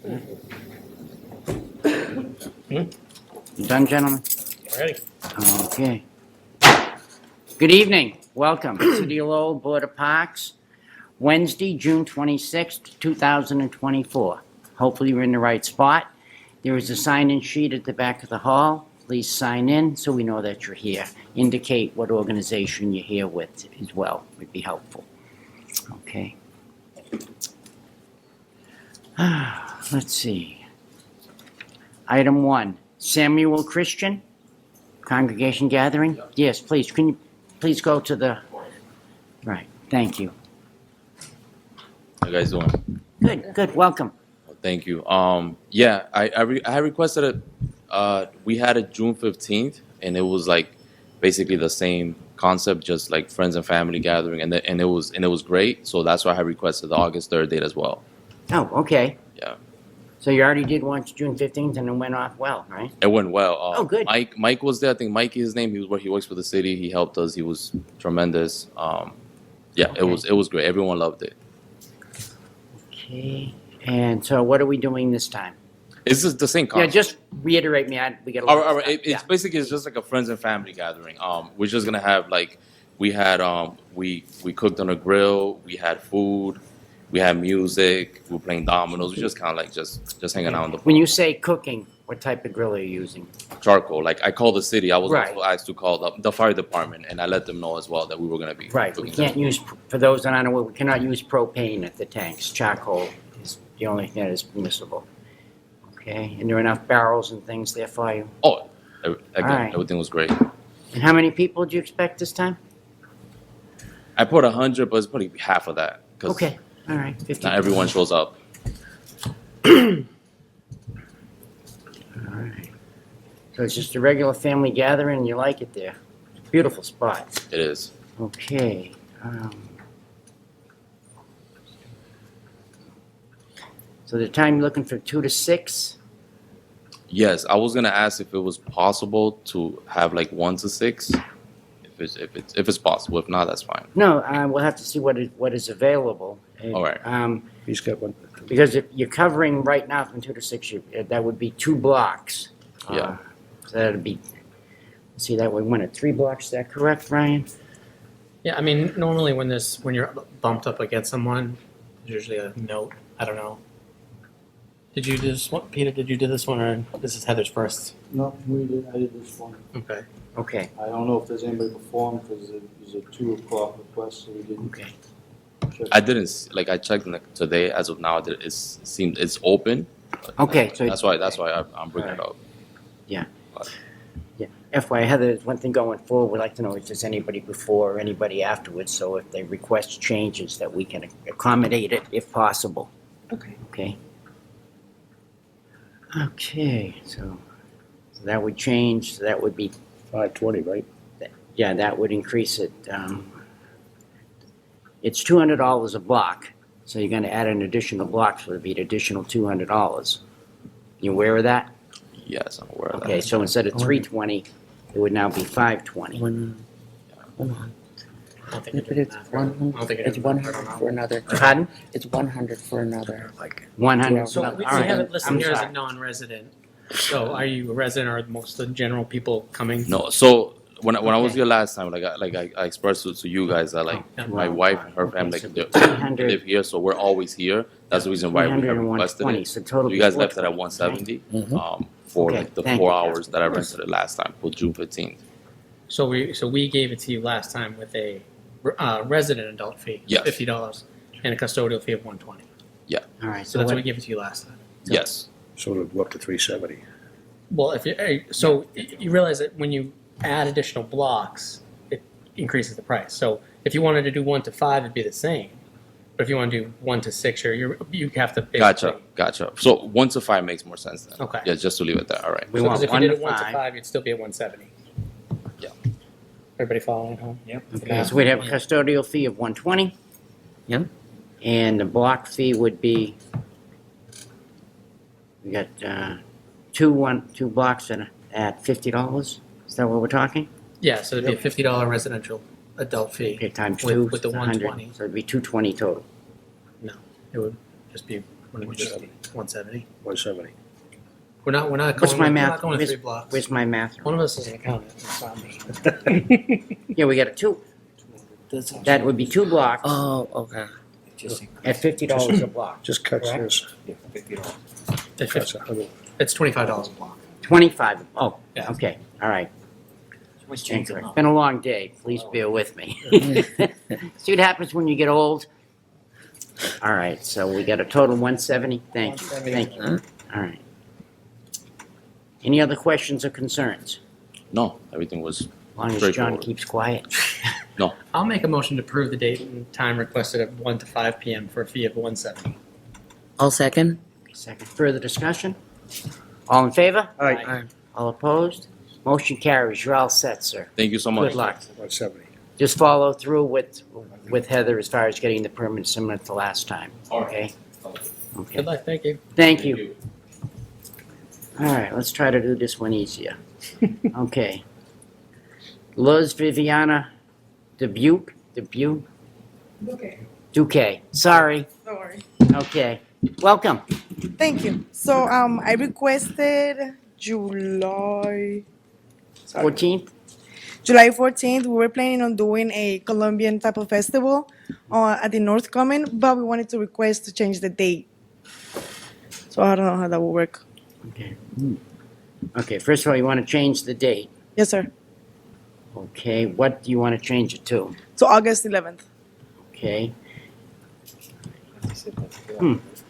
You done, gentlemen? Ready? Okay. Good evening. Welcome. City of Lowell Board of Parks, Wednesday, June 26th, 2024. Hopefully you're in the right spot. There is a sign-in sheet at the back of the hall. Please sign in so we know that you're here. Indicate what organization you're here with as well. Would be helpful. Okay. Let's see. Item 1, Samuel Christian, congregation gathering? Yes, please. Can you please go to the, right, thank you. How you guys doing? Good, welcome. Thank you. Yeah, I had requested it. We had it June 15th, and it was like basically the same concept, just like friends and family gathering, and it was great. So that's why I requested the August 3rd date as well. Oh, okay. Yeah. So you already did one June 15th and it went off well, right? It went well. Oh, good. Mike was there. I think Mike is his name. He works for the city. He helped us. He was tremendous. Yeah, Okay. it was great. Everyone loved it. Okay. And so what are we doing this time? It's just the same Yeah, concept. just reiterate me. We got a lot All of right. stuff. It's basically just like a friends and family gathering. We're just gonna have like we had we cooked on a grill. We had food. We had music. We were playing dominoes. We just kind of like just hanging out on the When you say cooking, what type of grill are you using? charcoal. Like I called the city. I was Right. also asked to call the fire department, and I let them know as well that we were gonna be Right, we cooking can't use, for those that aren't aware, we cannot use propane at the tanks. Charcoal is the only thing that is permissible. Okay, and there are enough barrels and things there for you? Oh, again, right. everything was great. And how many people do you expect this time? I put 100, but it's probably half of that because Okay, all right, 50. not everyone shows up. All right. So it's just a regular family gathering, and you like it there? Beautiful spot. It is. Okay. So the time you're looking for 2 to 6? Yes, I was gonna ask if it was possible to have like 1 to 6, if it's possible. If not, that's fine. No, we'll have to see what is available. All right. He's got one. Because if you're covering right now from 2 to 6, that would be 2 blocks. Yeah. So that'd be, see, that would win at 3 blocks, is that correct, Ryan? Yeah, I mean, normally when you're bumped up against someone, there's usually a note. I don't know. Did you do this one, Peter? Did you do this one, or this is Heather's first? No, I did this one. Okay. Okay, I don't know if there's anybody before him because it was a 2 o'clock request, so we didn't okay. check. I didn't I checked today. As of now, it's open. Okay, so That's why I'm bringing it up. Yeah. FYI, Heather, there's one thing going forward, we'd like to know if there's anybody before or anybody afterwards, so if they request changes, that we can accommodate it if possible. Okay. Okay? Okay, so that would change, so that would be, 520, right? yeah, that would increase it. It's $200 a block, so you're gonna add an additional block, so it'd be an additional $200. You aware of that? Yes, I'm aware of that. Okay, so instead of 320, it would now be 520. I don't think But it's one. I don't think it It's is. 100 for another. Pardon? It's 100 for another. 100. So All we right. have it listed I'm here as a sorry. non-resident. So are you a resident, or are most of the general people coming? No, so when I was Okay. here last time, I expressed to you guys that Oh, my wife and her Okay, family so they 300 live here, so we're always here. That's the reason why we have 300 and requested 120, it. so total You guys be left it at 420, 170 for Okay, like the thank 4 you. hours that I rented it last time for June 15th. So we gave it to you last time with a resident adult fee, Yes. $50, and a custodial fee of $120. All right, So so that's what we what, gave it to you last time. Yes. So it'll go up to 370. Well, if you realize that when you add additional blocks, it increases the price. So if you wanted to do 1 to 5, it'd be the same. But if you want to do 1 to 6, you have to basically. Gotcha. So 1 to 5 makes more sense then. Okay. Yeah, just to leave it there. All right. we So want because if you 1 did to it 1 to 5. 5, you'd still be at 170. Yeah. Everybody following at home? Yep. Okay, so we'd have a custodial fee of 120. Yep. And the block fee would be, we got two blocks at $50. Is that what we're talking? Yeah, so it'd be a $50 residential adult fee. Okay, times With- 2 with the is 100. 120. So it'd be 220 total. No, it would just be What did we just 170. 170. We're not going. What's my we're math? not going to 3 blocks. Where's my math? One of us is an accountant. It's not me. Yeah, we got a two. That would be 2 blocks Oh, okay. at $50 a block. Just cuts Correct. this. Cuts 100. It's $25 a block. 25. Oh, Yeah. okay. All right. It's been a long day. Please bear with me. See what happens when you get old? All right, so we got a total 170. Thank you. Thank you. All right. Any other questions or concerns? No, everything was As long as John straightforward. keeps quiet. I'll make a motion to approve the date and time requested at 1 to 5 p.m. for a fee of $170. I'll second. Second, further discussion? All in favor? Aye. Aye. All opposed? Motion carries. You're all set, sir. Thank you so much. Good luck. 170. Just follow through with Heather as far as getting the permit similar to last time, okay? Okay. Good luck. Thank you. Thank you. All right, let's try to do this one easier. Okay. Luz Viviana Dubuque? Duque. Sorry. Don't worry. Okay. Welcome. Thank you. So I requested July 14th? July 14th. We were planning on doing a Colombian type of festival at the North Common, but we wanted to request to change the date. So I don't know how that will work. Okay. Okay, first of all, you want to change the date. Yes, sir. Okay, what do you want to change it to? So August 11th. Okay.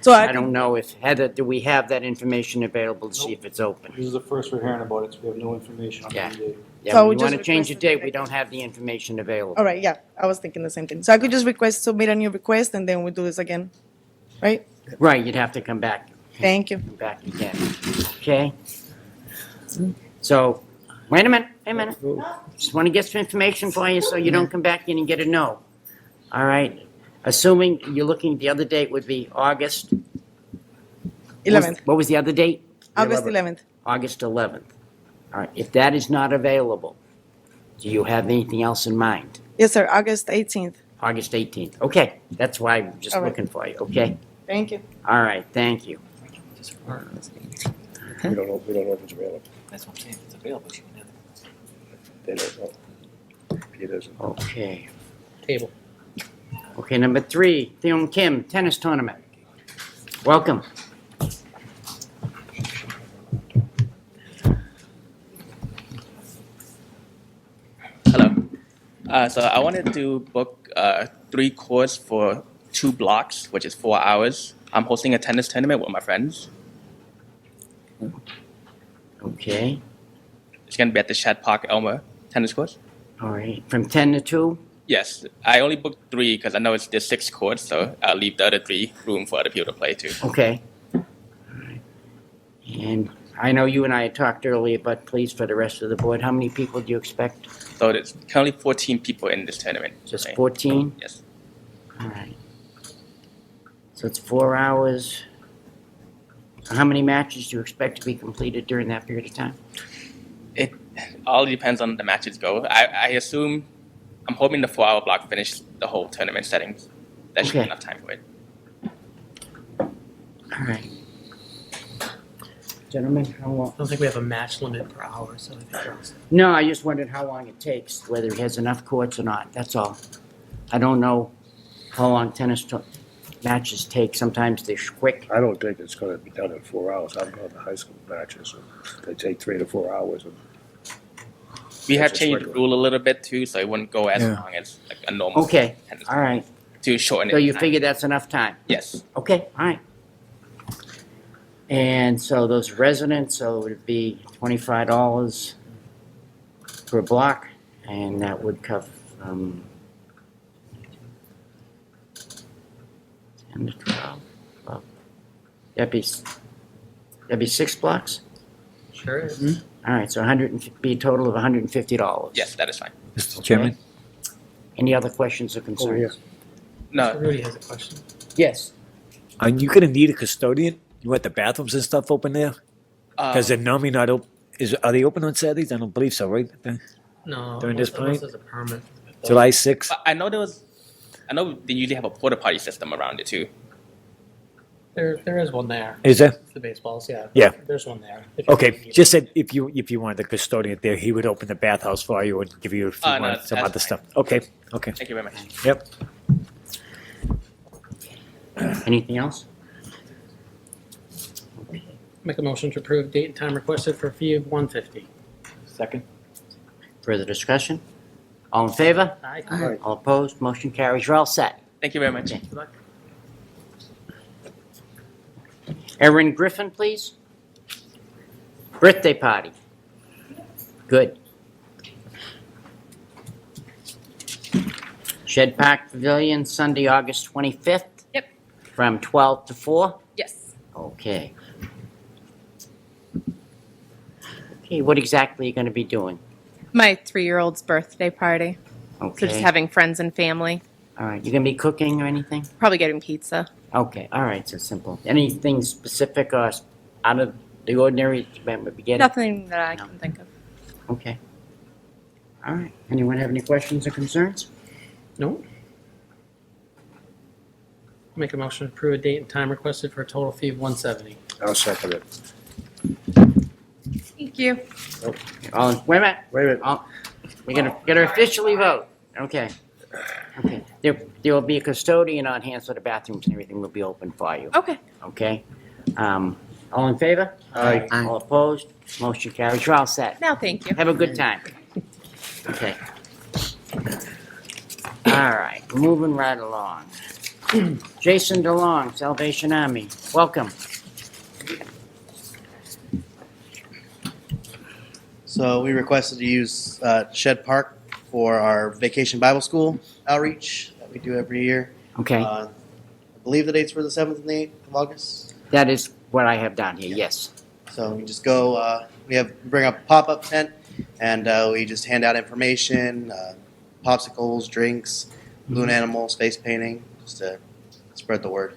So I don't know if, Heather, do we have that information available to see if it's open? This is the first we're hearing about it, so we have no information on Yeah. the date. Yeah, So when we you want to just change the requested date, we don't have the information available. All right. Yeah, I was thinking the same thing. So I could just submit a new request, and then we do this again, right? Right, you'd have to come back Thank you. back again, okay? So, wait a minute. Just want to get some information for you so you don't come back in and get a no. All right, assuming you're looking, the other date would be August. 11th. What was the other date? August 11th. August 11th. All right, if that is not available, do you have anything else in mind? Yes, sir. August 18th. August 18th, okay, that's why I'm just All right. looking for you, okay? Thank you. All right, thank you. We don't know if it's available. That's what I'm saying, if it's available, she can have it. They don't know. It isn't. Okay. Table. Okay, number 3, Theon Kim, tennis tournament. Welcome. Hello. So I wanted to book 3 courts for 2 blocks, which is 4 hours. I'm hosting a tennis tournament with my friends. Okay, It's going to be at the Shad Park Elmer tennis course. all right, from 10 to 2? Yes, I only booked 3 because I know there's 6 courts, so I'll leave the other 3 room for other people to play too. Okay. All right. And I know you and I had talked earlier, but please, for the rest of the board, how many people do you expect? So there's currently 14 people in this tournament. Just Okay. 14? Yes. All right. So it's 4 hours. So how many matches do you expect to be completed during that period of time? It all depends on the matches go. I assume, I'm hoping the 4-hour block finish the whole tournament settings. That should be Okay. enough time for it. All right. Gentlemen, how long? I don't think we have a match limit per hour, so I think we're all set. No, I just wondered how long it takes, whether he has enough courts or not, that's all. I don't know how long matches take, sometimes they're quick. I don't think it's gonna be done in 4 hours. I've gone to high school matches, and they take 3 to 4 hours. And We have That's just changed the regular. rule a little bit too, so it wouldn't go as long as like a normal. Okay, tennis all right, to shorten it. so you time. figure that's enough time? Yes. Okay, all right. And so those residents, so it would be $25 per block, and that would cover 10 to 12. Well, that'd be 6 blocks? Sure is. All right, so be a total of $150. Yes, that is fine. Mr. Chairman? Any other questions or Oh, concerns? No, Rudy has a question. Yes. Are you gonna need a custodian? You want the bathrooms and stuff open there? Because they're normally not open. Are they open on Saturdays? I don't believe so, right? No. During this unless point? there's a permit. July 6th? I know they usually have a porta potty system around it too. There is one there. Is there? It's the baseballs, yeah. Yeah. There's one there. if you Okay, need just it. said if you wanted the custodian there, he would open the bathhouse for you and give you if you Oh, no, wanted some that's other fine. stuff. Okay, okay, Thank you very much. yep. Anything else? Make a motion to approve date and time requested for a fee of $150. Second? Further discussion? All in favor? Aye. Aye. All opposed? Motion carries. You're all set. Thank you very much. Okay. Good luck. Erin Griffin, please. Birthday party. Good. Shed Park Pavilion, Sunday, August 25th. Yep. From 12 to 4? Yes. Okay. Okay, what exactly are you going to be doing? My 3-year-old's birthday party. So just Okay. having friends and family. All right, you going to be cooking or anything? Probably getting pizza. Okay, all right, so simple. Anything specific or out of the ordinary that would be getting? Nothing that I No. can think of. Okay. All right, anyone have any questions or concerns? No? Make a motion to approve a date and time requested for a total fee of $170. I'll second it. Thank you. All, wait a minute. Wait a minute. We're gonna officially vote. Okay. Okay. There will be a custodian on hand, so the bathrooms and everything will be open for you. Okay. Okay? All in favor? Aye. Aye. All opposed? Motion carries. You're all set. Now, thank you. Have a good time. Okay. All right, moving right along. Jason DeLong, Salvation Army, welcome. So we requested to use Shed Park for our Vacation Bible School outreach that we do every year. Okay, I believe the dates were the 7th and the 8th of August. that is what I have down here, yes. So we just go, we bring up a pop-up tent, and we just hand out information, popsicles, drinks, balloon animals, face painting, just to spread the word.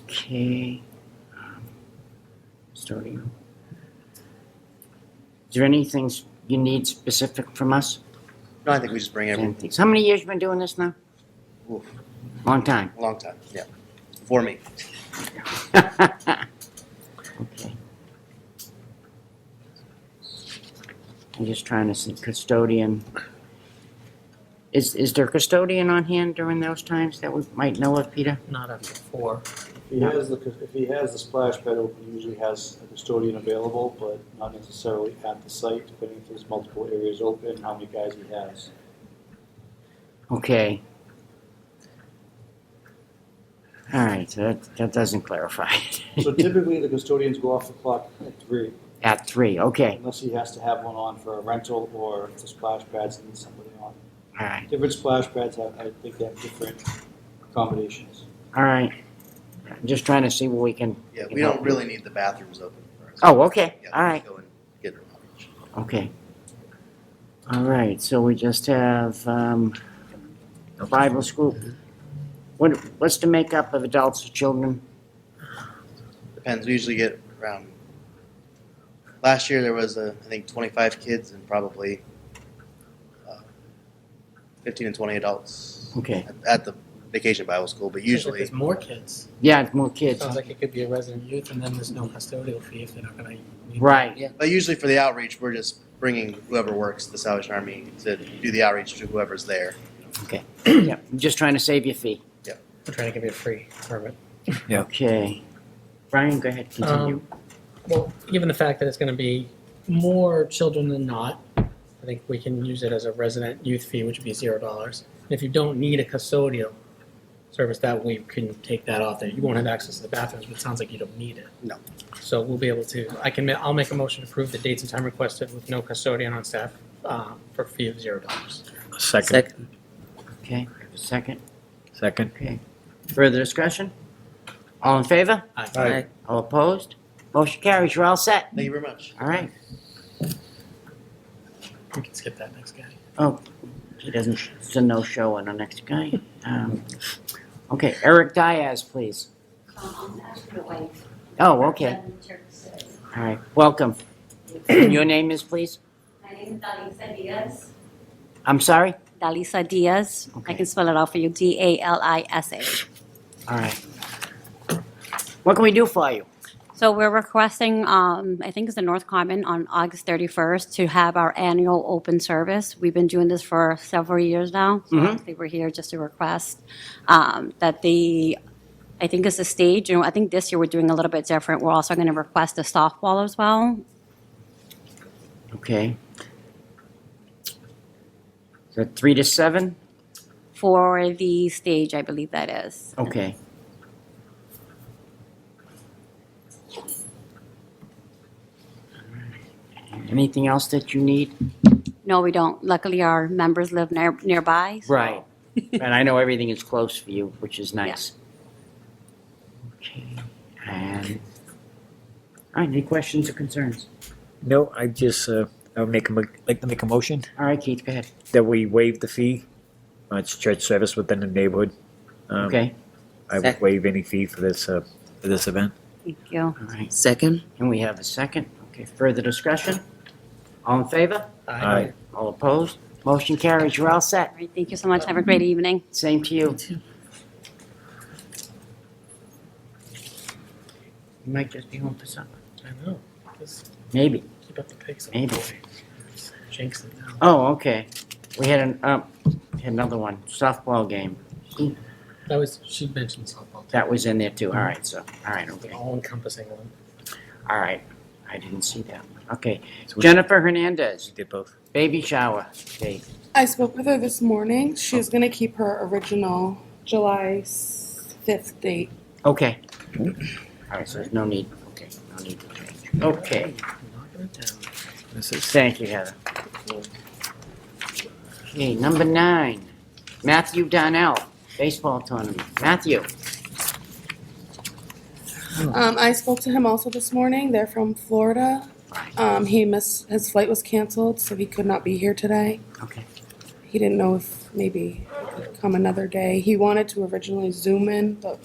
Okay. Custodian. Is there anything you need specific from us? No, I think we just bring everything. How many years you been doing this now? Oof, Long time. a long time, yeah. Before me. Okay. I'm just trying to see custodian. Is there a custodian on hand during those times that we might know of, Peter? Not after 4. If he has the splash pad open, he usually has a custodian available, but not necessarily at the site, depending if there's multiple areas open, how many guys he has. Okay. All right, so that doesn't clarify it. So typically, the custodians go off the clock at 3, At 3, okay, unless he has to have one on for a rental or if the splash pads need somebody on. all right, Different splash pads have, I think, they have different accommodations. all right. I'm just trying to see what we can. Yeah, we don't really need the bathrooms open for us. Oh, okay, Yeah, all we right, just go and get them outreach. okay. All right, so we just have Bible school. What's the makeup of adults and children? Depends. We usually get around. Last year there was I think 25 kids and probably 15 and 20 adults Okay, at the Vacation Bible School. But usually, there's more kids. yeah, it's more kids. Sounds like it could be a resident youth, and then there's no custodial fee if they're not going to. Right, yeah. but usually for the outreach, we're just bringing whoever works the Salvation Army to do the outreach to whoever's there. Okay, yeah, I'm just trying to save you a fee. We're trying to give you a free permit. Okay. Brian, go ahead, continue. Well, given the fact that it's going to be more children than not, I think we can use it as a resident youth fee, which would be $0. If you don't need a custodial service, that we can take that off there. You won't have access to the bathrooms, but it sounds like you don't need it. No. So we'll be able to. I'll make a motion to approve the dates and time requested with no custodian on staff for a fee of $0. Second, Second. Okay, second, second. okay. Further discussion? All in favor? Aye. All opposed? Motion carries, you're all set. Thank you very much. All right. We can skip that next guy. Oh, he doesn't, it's a no-show on the next guy. Okay, Eric Diaz, please. Oh, okay, all right, welcome. And your name is, please? My name is Alisa Diaz. I'm sorry? Dalisa Diaz. Okay. I can spell it out for you, Dalisa. All right. What can we do for you? So we're requesting, I think it's the North Common on August 31st to have our annual open service. We've been doing this for several years now. So Mhm. obviously we're here just to request that I think it's a stage. I think this year we're doing a little bit different. We're also going to request a softball as well. Okay. So 3 to 7? For the stage, I believe that is. Okay. Anything else that you need? No, we don't. Luckily, our members live nearby. so- Right. And I know everything is close for you, which is nice. Okay. And, all right, any questions or concerns? No, I just I would like to make a motion All right, Keith, go ahead. that we waive the fee. It's church service within the neighborhood. Okay, I would waive any fee for this event. Thank you. all right. Second? And we have a second. Okay, further discussion? All in favor? Aye. All opposed? Motion carries. You're all set. All right, thank you so much. Have a great evening. Same to you. You might just be home for supper. I know. Just Maybe. keep up the pace. Maybe. Jinx it now. Oh, okay. We had another one, softball game. She mentioned softball. That was in there too. All right, so, all right, okay. All encompassing one. All right. I didn't see that one. Okay. Jennifer Hernandez, We did both. baby shower date. I spoke with her this morning. She's going to keep her original July 5th date. Okay. All right, so there's no need, okay, no need to change. Okay, Knocking it down. This is thank you, Heather. Okay, number 9, Matthew Donnell, baseball tournament. Matthew, I spoke to him also this morning. They're from Florida. His flight was canceled, so he could not be here today. okay. He didn't know if maybe he could come another day. He wanted to originally Zoom in, but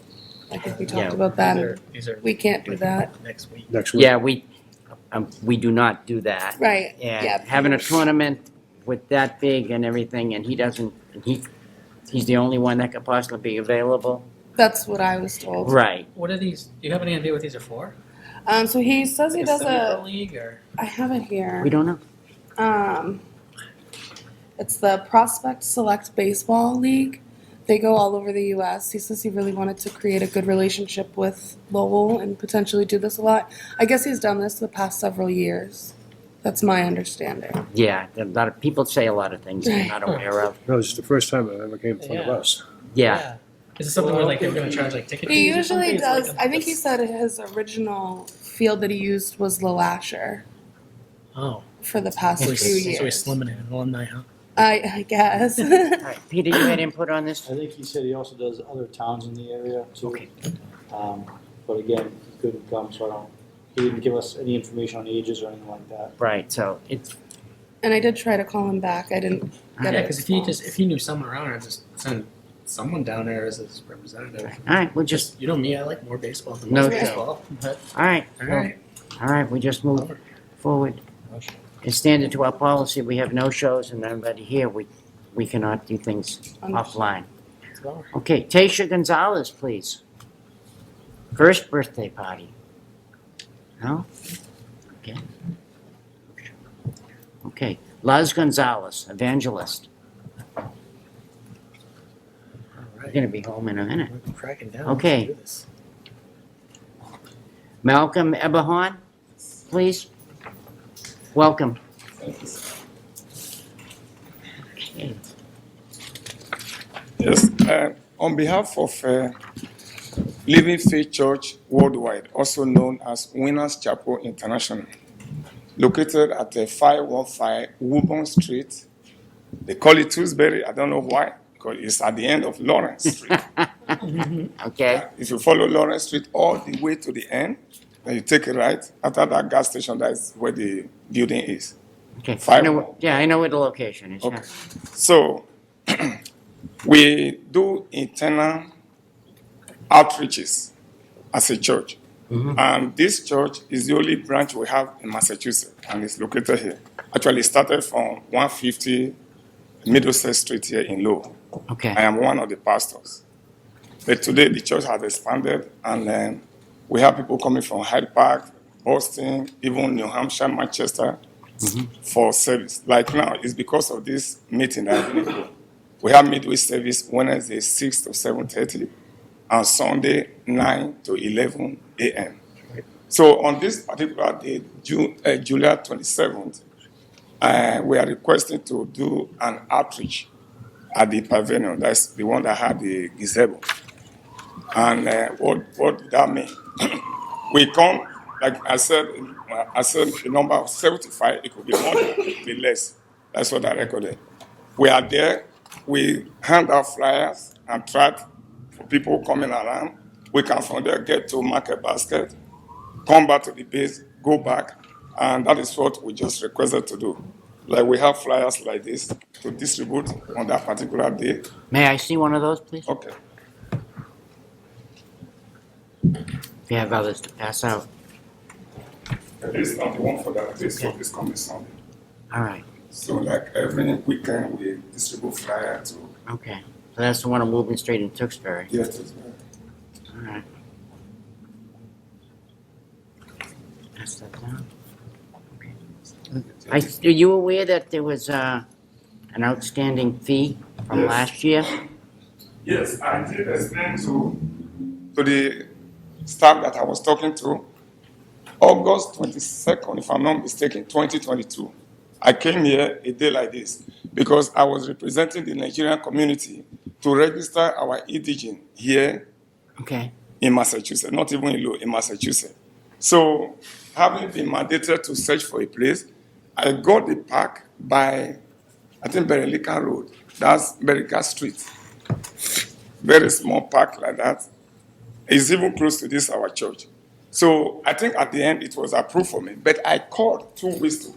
I think we talked Yeah, about that. and These are We can't do that. next week. Next week. Yeah, we do not do that. Right. And Yeah. having a tournament with that big and everything, and he's the only one that could possibly be available. That's what I was told. Right. What are these? Do you have any idea what these are for? So he says he Like does semi-pro a. league or? I have it here. We don't know. It's the Prospect Select Baseball League. They go all over the U.S. He says he really wanted to create a good relationship with Lowell and potentially do this a lot. I guess he's done this the past several years. That's my understanding. Yeah, a lot of people say a lot of things they're not aware of. No, this is the first time it ever came in front of Yeah. us. Yeah. Is it something where like they're going to charge like ticket He fees or usually something? It's does. like I think he said his original field that he used was Lasher Oh, for the past so few he's years. slimming it, an alumni, huh? I guess. All right, Peter, you had input on this? I think he said he also does other towns in the area too. Okay. But again, he couldn't come, so he didn't give us any information on ages or anything like that. Right, so it's, And I did try to call him back. I didn't get Yeah, a because response. if he knew someone around, I'd just send someone down there as his representative. all right, we'll just, You know me, I like more baseball than No most show. baseball. But all right. all right. All right, we just move forward. It's standard to our policy, we have no shows and nobody here, we cannot do things offline. Let's go. Okay, Tasha Gonzalez, please. First birthday party. No? Okay. Okay, Laz Gonzalez, evangelist. All We're right. gonna be home in a minute. We're cracking down. Okay. Let's do this. Malcolm Eberhorn, please. Welcome. Okay. Yes, on behalf of Living Faith Church Worldwide, also known as Winners Chapel International, located at 515 Woburn Street. They call it Tewksbury, I don't know why, because it's at the end of Lawrence Street. Okay, If you follow Lawrence Street all the way to the end, then you take a right. After that gas station, that's where the building is. okay. Five I know, more. yeah, I know where the location is. Okay. So we do internal outreaches as a church. And this church is the only branch we have in Massachusetts, and it's located here. Actually, it started from 150 Middlesex Street here in Lowell. Okay. I am one of the pastors. But today the church has expanded, and we have people coming from Hyde Park, Boston, even New Hampshire, Manchester, for service. Like now, it's because of this meeting that I didn't go. We have midweek service Wednesday 6 to 7:30, and Sunday 9 to 11 a.m. So on this particular day, July 27th, we are requesting to do an outreach at the pavilion. That's the one that had the gazebo. And what did that mean? We come, like I said the number of 75, it could be more, it could be less. That's what I recorded. We are there, we hand out flyers and track for people coming around. We can from there get to Market Basket, come back to the base, go back, and that is what we just requested to do. Like we have flyers like this to distribute on that particular day. May I see one of those, please? Okay. If you have others to pass out. This is not the one for that, this for this coming Sunday. All right. So like every weekend we distribute flyer to. Okay. So that's the one on Woburn Street in Tewksbury. Yes, it's right. All right. Pass that down. Okay. Are you aware that there was an outstanding fee from Yes. last year? Yes, I did explain to the staff that I was talking to. August 22nd, if I'm not mistaken, 2022. I came here a day like this because I was representing the Nigerian community to register our indigene here Okay. in Massachusetts, not even in Lowell, in Massachusetts. So, having been mandated to search for a place, I got the park by, I think, Berelica Road. That's Berelica Street. Very small park like that. It's even close to this, our church. So, I think at the end it was approved for me. But I called 2 weeks ago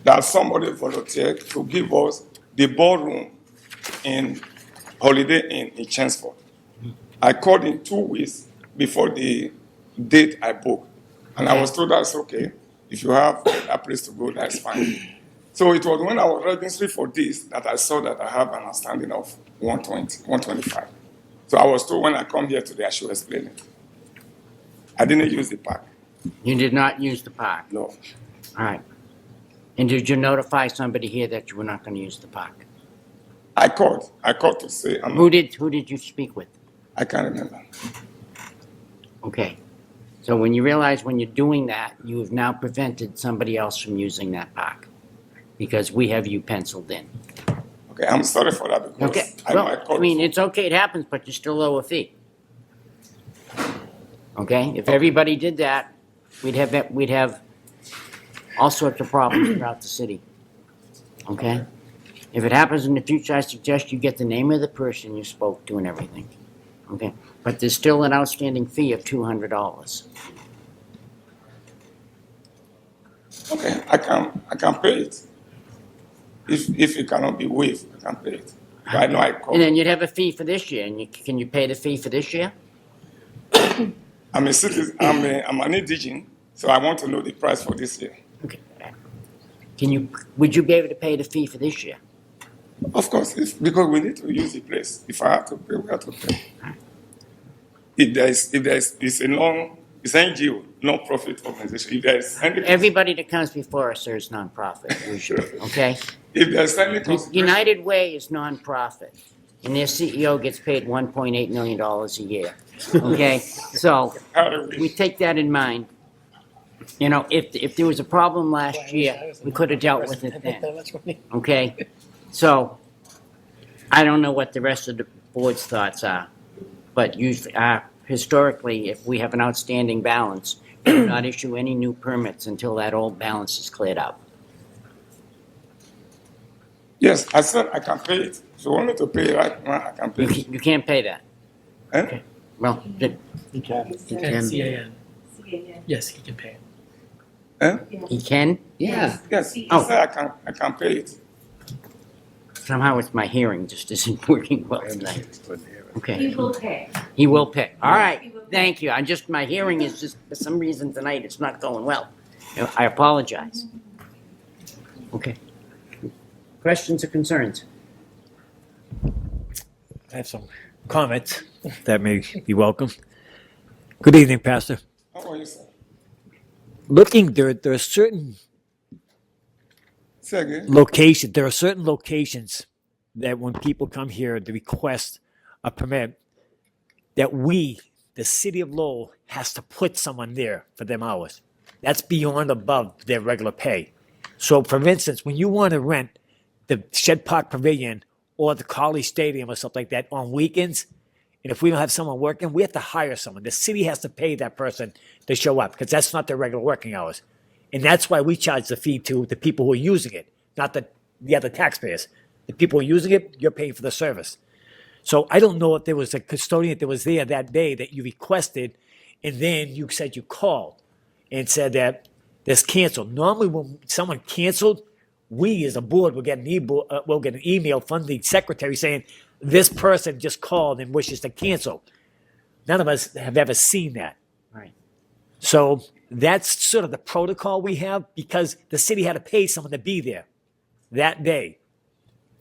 that somebody volunteered to give us the ballroom in Holiday Inn in Chelmsford. I called in 2 weeks before the date I booked. And I was told that's okay. If you have a place to go, that's fine. So it was when I was registering for this that I saw that I have an outstanding of 125. So I was told when I come here today, I should explain it. I didn't use the park. You did not use the park? No. All right. And did you notify somebody here that you were not going to use the park? I called. I called to say. Who did you speak with? I can't remember. Okay. So when you realize when you're doing that, you have now prevented somebody else from using that park because we have you penciled in. Okay, I'm sorry for that because Okay. I know I Well, called. I mean, it's okay, it happens, but you still owe a fee. Okay? If everybody did that, we'd have all sorts of problems throughout the city. Okay? If it happens in the future, I suggest you get the name of the person you spoke to and everything. Okay? But there's still an outstanding fee of $200. Okay, I can pay it. If it cannot be waived, I can pay it. But I know I called. And then you'd have a fee for this year, and can you pay the fee for this year? I'm a citizen. I'm an indigene, so I want to know the price for this year. Okay. Would you be able to pay the fee for this year? Of course, because we need to use the place. If I have to pay, we have to pay. It's an NGO, non-profit organization. If there's any, Everybody that comes before us is nonprofit, usually, okay? if there's any consideration, United Way is nonprofit, and their CEO gets paid $1.8 million a year, okay? So, we take that in mind. You know, if there was a problem last year, we could have dealt with it then, okay? So, I don't know what the rest of the board's thoughts are, but historically, if we have an outstanding balance, we do not issue any new permits until that old balance is cleared up. yes, I said I can pay it. If you want me to pay it right now, I can pay it. You can't pay that. Eh? Okay. Well, You can. CAN. Yes, he can pay it. Eh? he can? Yes, Oh. I said I can pay it. Somehow it's my hearing just isn't working well tonight. Okay. He will pay. He will pay. All right, thank you. My hearing is just, for some reason tonight, it's not going well. I apologize. Okay. Questions or concerns? I have some comments that may be welcome. Good evening, Pastor. How are you, sir? Looking, there are certain Say again. locations. There are certain locations that when people come here to request a permit, that we, the city of Lowell, has to put someone there for them hours. That's beyond above their regular pay. So, for instance, when you want to rent the Shed Park Pavilion or the College Stadium or something like that on weekends, and if we don't have someone working, we have to hire someone. The city has to pay that person to show up because that's not their regular working hours. And that's why we charge the fee to the people who are using it, not the other taxpayers. The people who are using it, you're paying for the service. So I don't know if there was a custodian that was there that day that you requested, and then you said you called and said that this canceled. Normally, when someone canceled, we as a board will get an email from the secretary saying this person just called and wishes to cancel. None of us have ever seen that. Right. So that's sort of the protocol we have because the city had to pay someone to be there that day,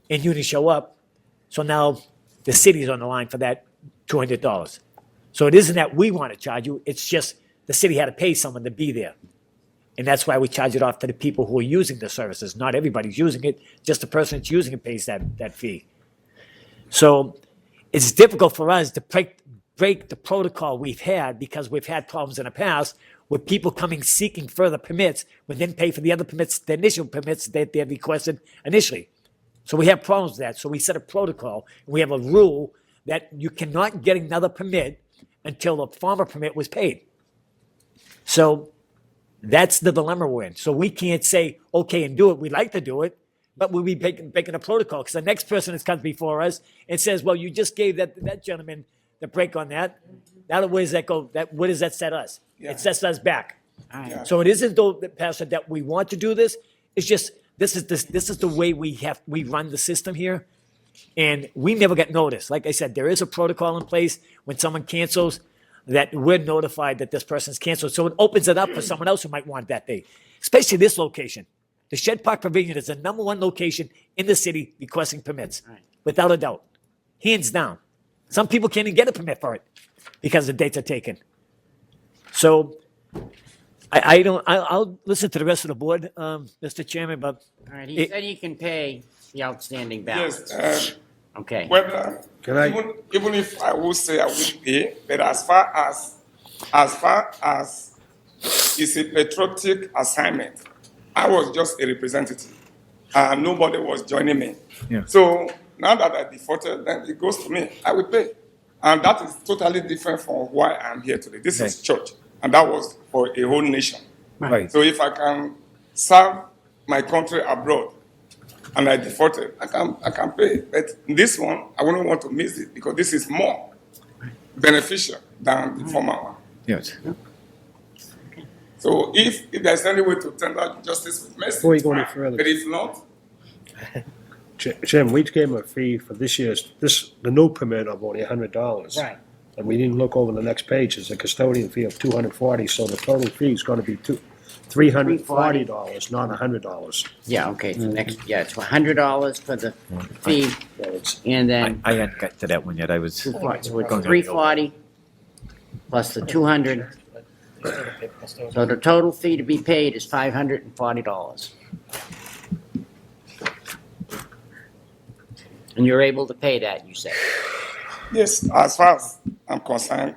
and you didn't show up. So now the city's on the line for that $200. So it isn't that we want to charge you; it's just the city had to pay someone to be there. And that's why we charge it off to the people who are using the services. Not everybody's using it. Just the person that's using it pays that fee. So it's difficult for us to break the protocol we've had because we've had problems in the past with people coming seeking further permits, would then pay for the other permits, the initial permits that they had requested initially. So we have problems with that. So we set a protocol. We have a rule that you cannot get another permit until the former permit was paid. So that's the dilemma we're in. So we can't say, okay, and do it. We'd like to do it, but we'll be breaking a protocol because the next person that comes before us and says, well, you just gave that gentleman the break on that. Now, where does that go? Where does that set us? Yeah. It sets us back. Yeah. So it isn't, though, Pastor, that we want to do this. It's just this is the way we run the system here. And we never get noticed. Like I said, there is a protocol in place when someone cancels that we're notified that this person's canceled. So it opens it up for someone else who might want that day, especially this location. The Shed Park Pavilion is the number one location in the city requesting permits, without a doubt, hands down. Some people can't even get a permit for it because the dates are taken. So I'll listen to the rest of the board, Mr. Chairman, but All right, he said he can pay the outstanding balance. Yes. Okay. Whether Can I- even if I would say I will pay, but as far as it's a patriotic assignment, I was just a representative, and nobody was joining me. Yeah. So now that I defaulted, then it goes to me. I will pay, and that is totally different from why I'm here today. This is church, and that was for a whole nation. right. So if I can serve my country abroad and I defaulted, I can pay. But this one, I wouldn't want to miss it because this is more beneficial than the former one. Yes. So if there's any way to tender justice with mercy, Before you go any further. but if not, Jim, we gave him a fee for the new permit of only $100. Right. And we didn't look over the next page. It's a custodian fee of $240, so the total fee is gonna be $340, not $100. Yeah, okay, so next, yeah, it's $100 for the fee, Yeah, it's, and then I hadn't got to that one yet. I was. 240, so it's going down the $340 plus the 200. So the total fee to be paid is $540. And you're able to pay that, you say? yes, as far as I'm concerned,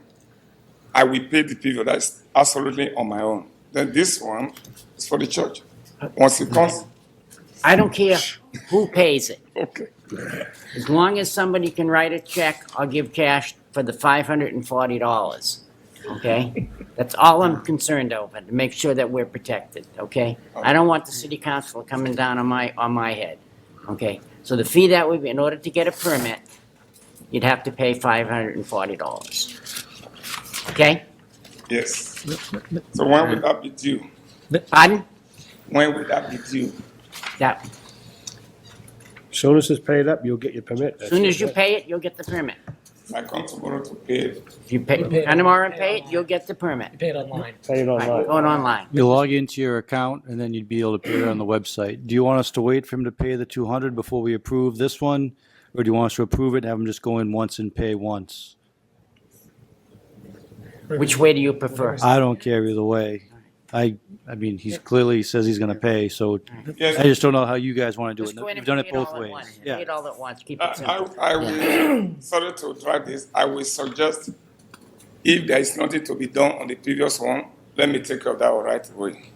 I will pay the period. That's absolutely on my own. Then this one is for the church. Once it comes, I don't care who pays it. okay. As long as somebody can write a check or give cash for the $540, okay? That's all I'm concerned over, to make sure that we're protected, okay? I don't want the city council coming down on my head, okay? So the fee that would be, in order to get a permit, you'd have to pay $540, okay? Yes. So when will that be due? Pardon? When will that be due? That, as soon as it's paid up, you'll get your permit. as soon as you pay it, you'll get the permit. I come tomorrow to pay it. If you pay, come tomorrow and pay it, you'll get the permit. Pay it online. Pay it Right, online. going online. You log into your account and then you'd be able to pay it on the website. Do you want us to wait for him to pay the 200 before we approve this one? Or do you want us to approve it and have them just go in once and pay once? Which way do you prefer? I don't care either way. I mean, he's clearly says he's gonna pay, so I just don't know how you guys wanna do Just it. go in You've and done pay it all both at ways. once. Pay Yeah. it all at once, keep it simple. I will, sorry to drag this, I will suggest if there is nothing to be done on the previous one, let me take care of that right away.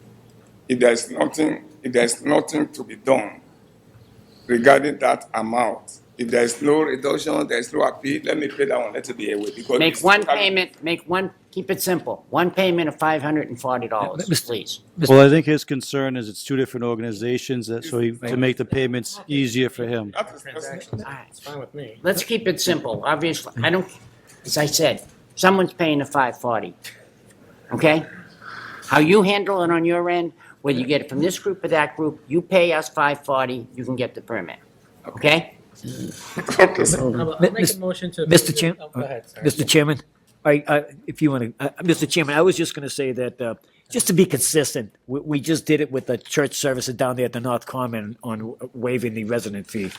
If there is nothing to be done regarding that amount, if there is no reduction, there is no appeal, let me pay that one, let it be away. Because Make it's one totally- payment, keep it simple. One payment of $540, please. Well, I think his concern is it's two different organizations, to make the payments easier for him. It's fine with me. Let's keep it simple. Obviously, as I said, someone's paying the $540. Okay? How you handle it on your end, whether you get it from this group or that group, you pay us $540, you can get the permit. Okay? I'll make a motion to. Mr. Chairman, Oh, go ahead, sorry. Mr. Chairman, if you want to, Mr. Chairman, I was just going to say that, just to be consistent, we just did it with the church services down there at the North Common on waiving the resident fee.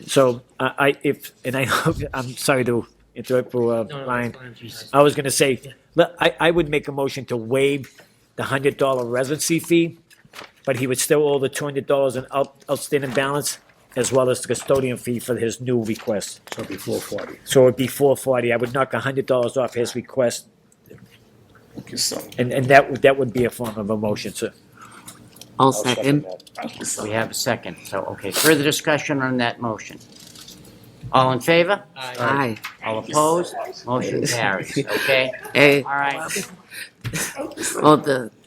So I'm sorry to interrupt for No, Ryan. it's fine. I was going to say, I would make a motion to waive the $100 residency fee, but he would still owe the $200 in outstanding balance, as well as the custodian fee for his new request. So it'd be 440. So it'd be $440. I would knock $100 off his request, Okay, so, and that would be a form of a motion, sir. I'll second. that. We have a second. So, okay, further discussion on that motion. All in favor? Aye. All opposed? Motion carries, okay? Hey, All right.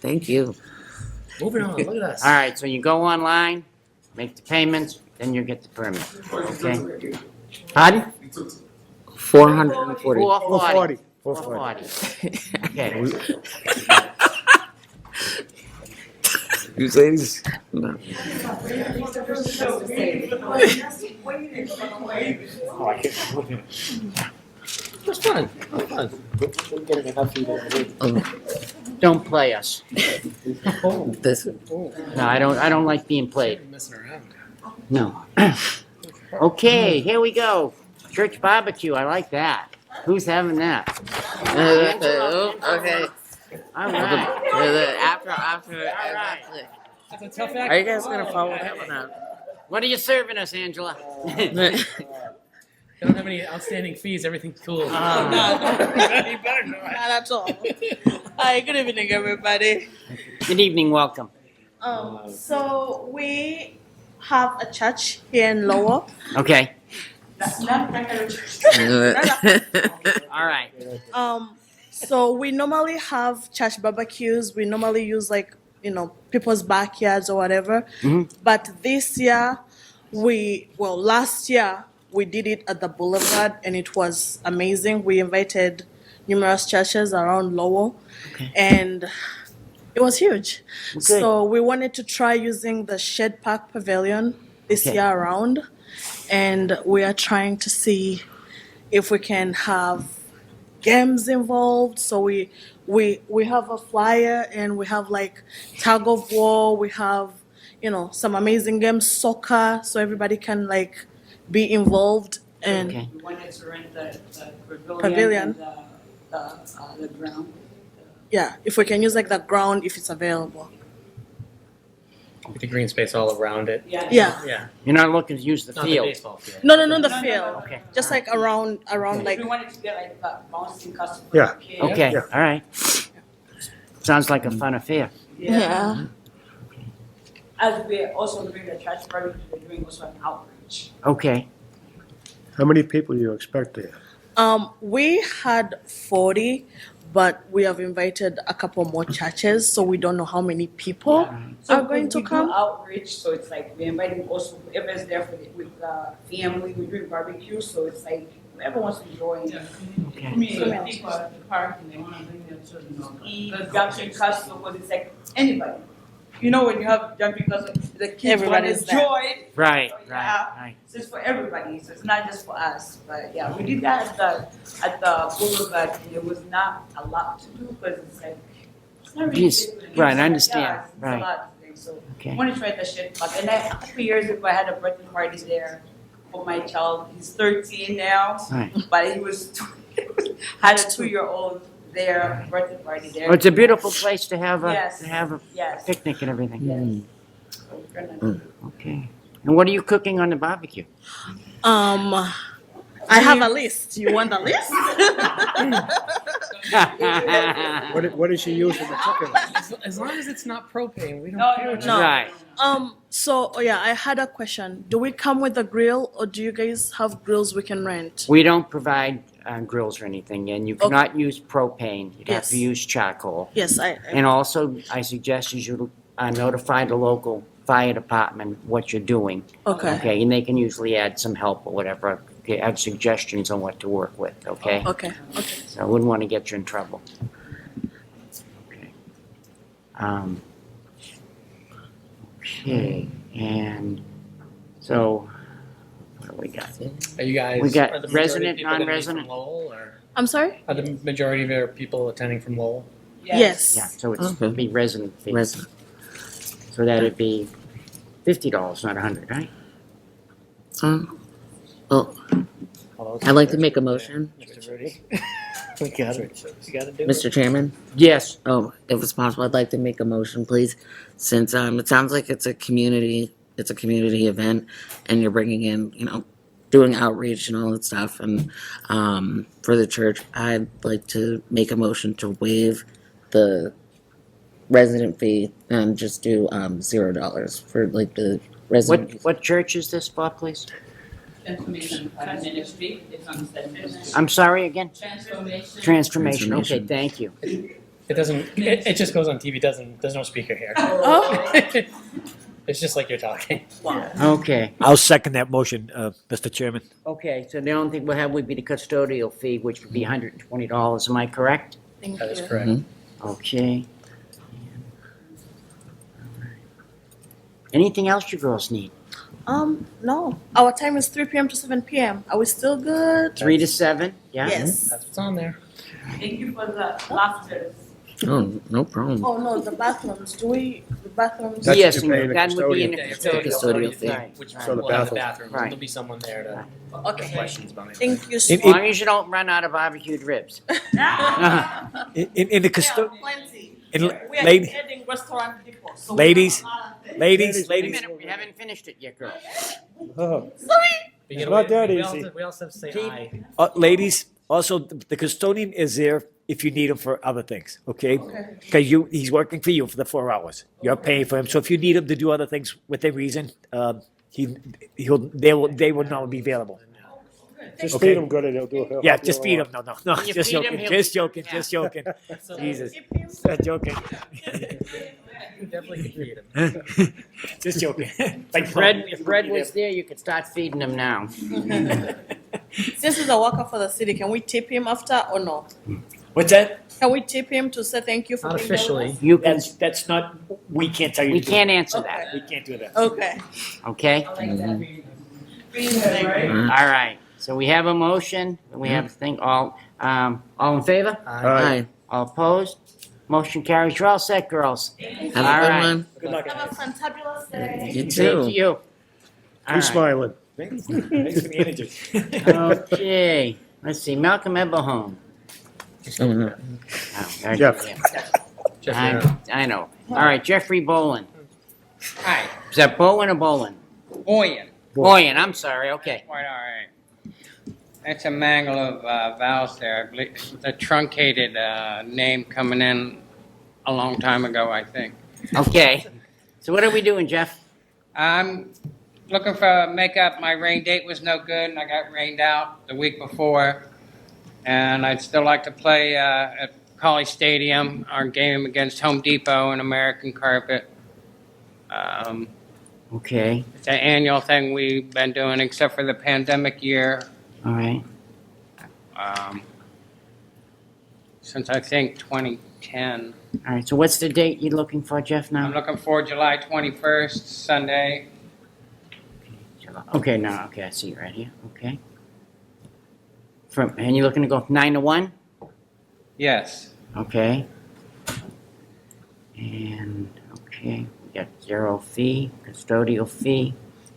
thank you. Moving on, look at us. All right, so you go online, make the payments, then you get the permit, okay? Pardon? 440. 440. 440. 440. Okay. You say this? No. It's fun. It's fun. Don't play us. This, No, I don't like being played. Messing around. No. Okay, here we go. Church barbecue, I like that. Who's having that? okay. All right. After. That's a tough Are you guys gonna follow that one up? What are you serving us, Angela? They don't have any outstanding fees. Everything's cool. Not at all. Hi, good evening, everybody. Good evening, welcome. So we have a church here in Lowell. Okay, Not all right. So we normally have church barbecues. We normally use people's backyards or whatever. But this year, last year, we did it at the boulevard and it was amazing. We invited numerous churches around Lowell and it was huge. Okay. So we wanted to try using the Shed Park Pavilion this Okay. year around, and we are trying to see if we can have games involved. So we have a flyer and we have like tug of war, we have some amazing games, soccer, so everybody can be involved and Okay. We wanted to rent the Pavilion. and the ground. yeah, if we can use the ground if it's available. With the green space all around it. Yeah. Yeah. You're not looking to use the Not the field? baseball field. No, the field. Okay. Just around We wanted to get bouncing customers. Yeah. Okay, Yeah. all right. Sounds like a fun affair. Yeah. As we also doing the church barbecue, we're doing also an outreach. Okay, How many people do you expect there? We had 40, but we have invited a couple more churches, so we don't know how many people are going to we come. do outreach, so it's we're inviting also whoever's there with the family. We're doing barbecue, so it's whoever wants to join. okay. I mean, people at the park and they want to bring their children. Eat, jumping castle, because it's anybody. When you have jumping castle, the kids want Everybody's to there. join. Right, Yeah. right. So it's for everybody, so it's not just for us, but yeah, we did that at the boulevard, and it was not a lot to do, because it's not really. Yes, big for the right, I kids. understand, Yeah, it's right. a lot to do, so Okay. I wanted to try the shit park, and a couple years ago, I had a birthday party there, for my child. He's 13 now, Right. but he was had a 2-year-old there, birthday party there. Well, it's a beautiful place to have Yes, a yes. picnic and everything. Yes. So we're gonna- Okay. And what are you cooking on the barbecue? I have a list. You want the list? What is she using to cook it? As long as it's not propane, we don't No, care. no. Right. So yeah, I had a question. Do we come with a grill, or do you guys have grills we can rent? We don't provide grills or anything, and you cannot use propane. You'd have to Yes. use charcoal. Yes, And also, I suggest you notify the local fire department what you're doing. Okay. Okay, and they can usually add some help or whatever, add suggestions on what to work with, okay? Okay. Okay. So I wouldn't want to get you in trouble. Okay. Okay, and so, what do we got? Are you guys? We got are the majority of resident, people gonna be non-resident? from Lowell, or I'm sorry. are the majority of your people attending from Lowell? Yes. Yeah, so it's Okay. be resident fee. Resident. So that'd be $50, not 100, right? Well, I'd like to make a motion, Mr. Rudy. We got it. You got to do Mr. Chairman. Yes. Oh, if it's possible, I'd like to make a motion, please, since it sounds like it's a community event, and you're bringing in, doing outreach and all that stuff, and for the church, I'd like to make a motion to waive the resident fee and just do $0 for like the resident. What church is this for, please? Transformation Ministry, it's on Central. I'm sorry again? Transformation. Transformation, okay, Transformation. thank you. It doesn't. It just goes on TV. There's no speaker here. Oh. It's just like you're talking. Okay, I'll second that motion, Mr. Chairman. okay, so the only thing we'll have would be the custodial fee, which would be $120, am I correct? Thank That is you. correct. Okay. Anything else you girls need? No. Our time is 3 p.m. to 7 p.m. Are we still good? 3 to 7, yeah? Yes. That's what's on there. Thank you for the laughter. Oh, no problem. Oh no, the bathrooms. The bathrooms? That's Yes, what you're paying and the that would be in the custodian. Custodial fee. Right, Which right. So the will have the bathroom. bathroom. Right. There'll be someone there to ask Okay. questions about it. Thank you As so It- long as you don't run out of barbecued ribs. In the custodial, Plenty. in, We are lady, heading restaurant depot. So ladies, ladies, Wait a ladies, minute, we haven't finished it yet, girls. Oh, But It's not that we easy. also have to say aye. ladies, also the custodian is there if you need him for other things, okay? Okay. Because he's working for you for the 4 hours. You're paying for him, so if you need him to do other things within reason, they will not be available. just Okay. feed him good and he'll do it. Yeah, just feed him. No, you just feed him, joking, he'll- just joking, yeah. just joking. Jesus, joking. You definitely can feed him. Just joking. Like If Fred was there, you could start feeding him now. Since he's a worker for the city, can we tip him after or no? What's that? Can we tip him to say thank you for Not being there with officially. us? You can, That's not. We can't tell you. we to do can't it. answer that, We can't do that. Okay. okay? All right, so we have a motion, and we have a thing, all in favor? Aye. All opposed? Motion carries. You're all set, girls. Have a All good right. one. Good luck. Have a fantabulous day. You Same to too. you. All Who's right. smiling? Thanks for the energy. Okay, let's see, Malcolm Eberhome. Oh, no. Oh, there Jeff. he is. Jeffrey, I know. All right, Jeffrey Bolin. Hi, Is that Bowen or Bolin? Boyan. Boyan, I'm sorry, okay. Quite all right. That's a mangle of vowels there. I believe it's a truncated name coming in a long time ago, I think. Okay, so what are we doing, Jeff? I'm looking for makeup. My rain date was no good, and I got rained out the week before. And I'd still like to play at College Stadium, our game against Home Depot and American Carpet. Okay, It's an annual thing we've been doing, except for the pandemic year. all right. Since I think 2010. All right, so what's the date you're looking for, Jeff, I'm now? looking for July 21st, Sunday. Okay, no, okay, I see it right here, okay. And you're looking to go 9 to 1? Yes. Okay. And, okay, we got 0 fee, custodial fee.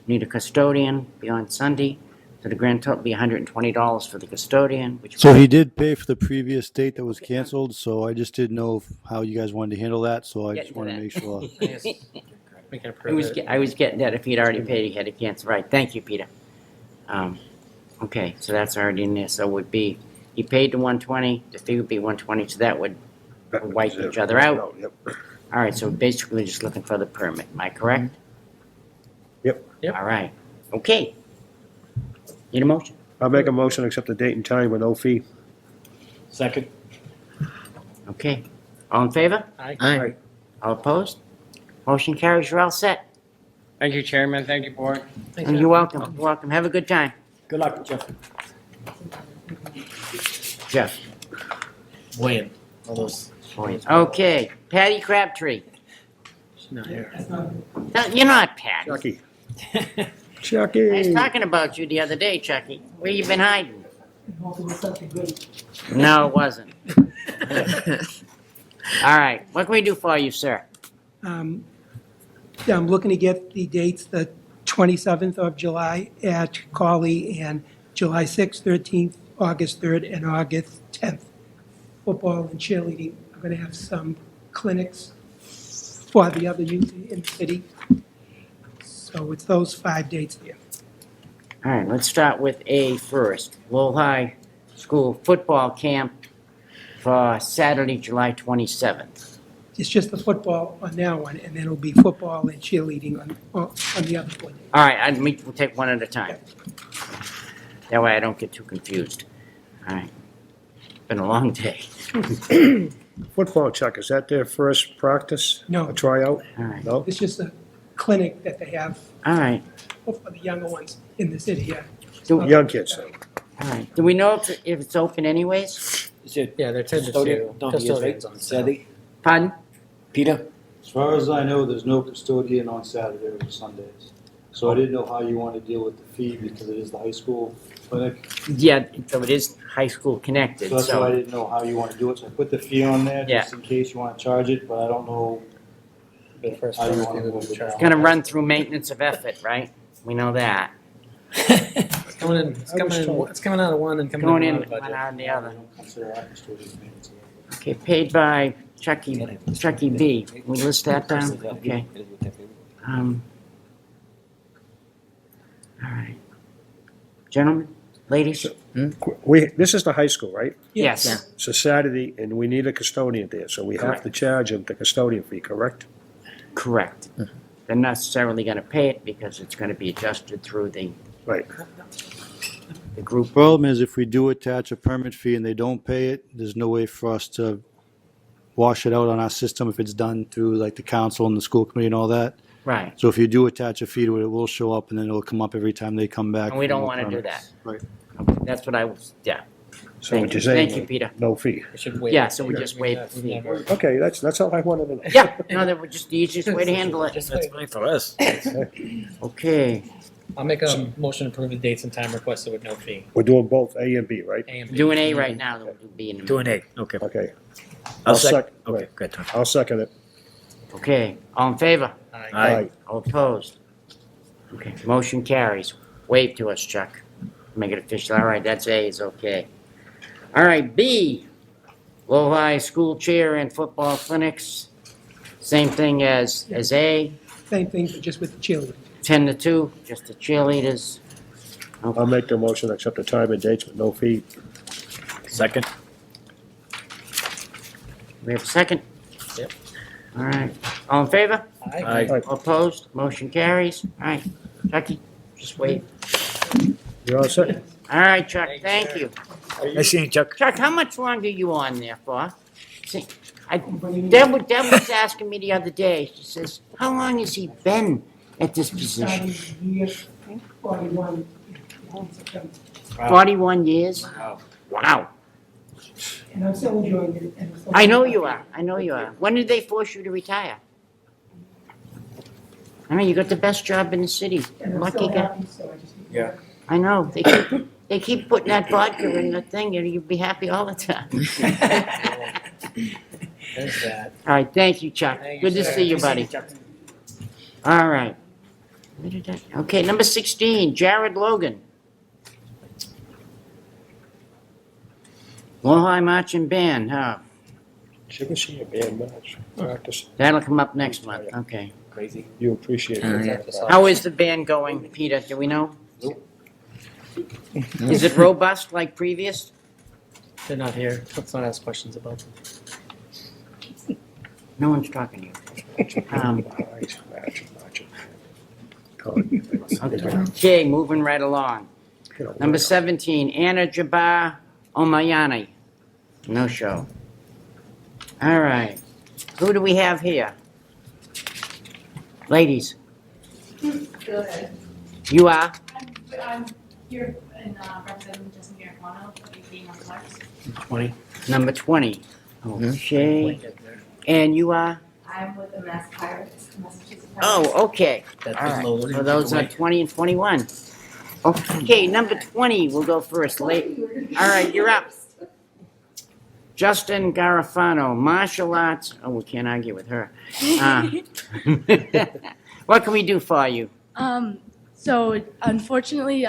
Need a custodian, be on Sunday. So the grand total will be $120 for the custodian, which. So he did pay for the previous date that was canceled, so I just didn't know how you guys wanted to handle that, so I Get just into want to that. make sure. We can I approve was, it. I was getting that if he'd already paid, he had to cancel. Right, thank you, Peter. Okay, so that's already in there, so it would be, he paid the 120, the fee would be 120, so that would wipe each other out. Yep. All right, so basically just looking for the permit, am I correct? Yep. Yep. All right, okay. Need a motion? I'll make a motion, to accept the date and time with no fee. Second. Okay, all in favor? Aye. All opposed? Motion carries, you're all set. Thank you, Chairman. Thank you, Board. And you're welcome, you're welcome, have a good time. Good luck, Jeff. Jeff. Win. All those. Okay, Patty Crabtree. She's not here. No, you're not Patty. Chucky. I was Chucky. talking about you the other day, Chucky. Where you been hiding? No, it wasn't. All right, what can we do for you, sir? Yeah, I'm looking to get the dates, the 27th of July at Cawley and July 6th, 13th, August 3rd, and August 10th. Football and cheerleading. I'm going to have some clinics for the other youth in the city. So it's those 5 dates there. All right, let's start with A first. Lowell High School football camp for Saturday, July 27th. It's just the football on that one, and then it'll be football and cheerleading on the other 4 days. All right, we'll take one at a time. That way I don't get too confused. All right. Been a long day. Football, Chuck, is that their first practice? No. A tryout? All right. No? It's just a clinic that they have All right. for the younger ones in the city, yeah. Young kids. All right. Do we know if it's open anyways? Yeah, they're tended Custodian? to. No, he is, right? Custodians on Saturday. Pardon? Peter? As far as I know, there's no custodian on Saturdays or Sundays. So I didn't know how you want to deal with the fee because it is the high school clinic. Yeah, so it is high school connected, So that's why I so. didn't know how you want to do it. So I put the fee on there Yeah. just in case you want to charge it, but I don't know The first how you one, want to we move would it. charge. It's gonna run through maintenance of effort, right? We know that. It's coming in. It's coming out of one and coming Going out in, of the one budget. out of the I other. don't consider our custodian payments. Okay, paid by Chucky B. We list that down? Okay. All right. Gentlemen, ladies? This is the high school, right? Yes. It's a Saturday, and we need a custodian there, so we have to charge them the custodian fee, correct? Correct. They're not necessarily gonna pay it because it's gonna be adjusted through the Right. group. Problem is, if we do attach a permit fee and they don't pay it, there's no way for us to wash it out on our system if it's done through like the council and the school committee and all that. Right. So if you do attach a fee to it, it will show up and then it'll come up every time they come back. And we for don't more wanna do permits. Right. That's what I was, yeah. So Thank what you. you're saying, Thank you, Peter. no fee. We should wait. Yeah, so we just waive the fee. Okay, that's all I wanted to know. Yeah, no, that was just the easiest way to handle it. That's fine for us. Okay, I'll make a motion to approve the dates and time requested with no fee. We're doing both A and B, right? A and B. doing A right now, then we'll do B in a Doing minute. A, okay. Okay. I'll sec- second. Okay, right. good. I'll second it. Okay, all in favor? Aye. All opposed? Okay, motion carries. Wave to us, Chuck. Make it official. All right, that's A is okay. All right, B, Lowell High School Cheer and Football Clinics. Same thing as A, Same thing, but just with the cheerleading. 10 to 2, just the cheerleaders. I'll make the motion, to accept the time and dates with no fee. Second. We have a second? Yep. All right, all in favor? Aye. All opposed? Motion carries. All right, Chucky, just wait. You're all set? All right, Chuck, thank you. Nice seeing you, Chuck. Chuck, how much longer are you on there for? See, Deb was asking me the other day, she says, how long has he been at this position? Year 41 in September. 41 years? Wow. And I'm still enjoying it. and I'm still- I know you are, I know you are. When did they force you to retire? I mean, you got the best job in the city. And I'm Lucky still guy. happy, so I just keep Yeah. I know, they keep putting that vodka in the thing, and you'd be happy all the time. There's that. All right, thank you, Chuck. Thank you, Good to sir. see you, buddy. All right. Okay, number 16, Jared Logan. Lowell Marching Band, huh? Did you ever see a band march practice? That'll come up next month, okay. Crazy. You appreciate it. How is the band going, Peter, do we know? Is it robust like previous? They're not here. Let's not ask questions about them. No one's talking to you. Okay, moving right along. Number 17, Anna Jabbar Omayani. No show. All right. Who do we have here? Ladies, Go ahead. you are? I'm here in representing Justin Garifano, being on Flex. 20. Number 20. Okay. And you are? I'm with the Mass Pirates, Massachusetts Pirates. Oh, okay. All That big right. logo So didn't those take are away. 20 and 21. Okay, number 20 will go first. All right, you're up. Justin Garifano, martial arts. Oh, we can't argue with her. What can we do for you? So unfortunately,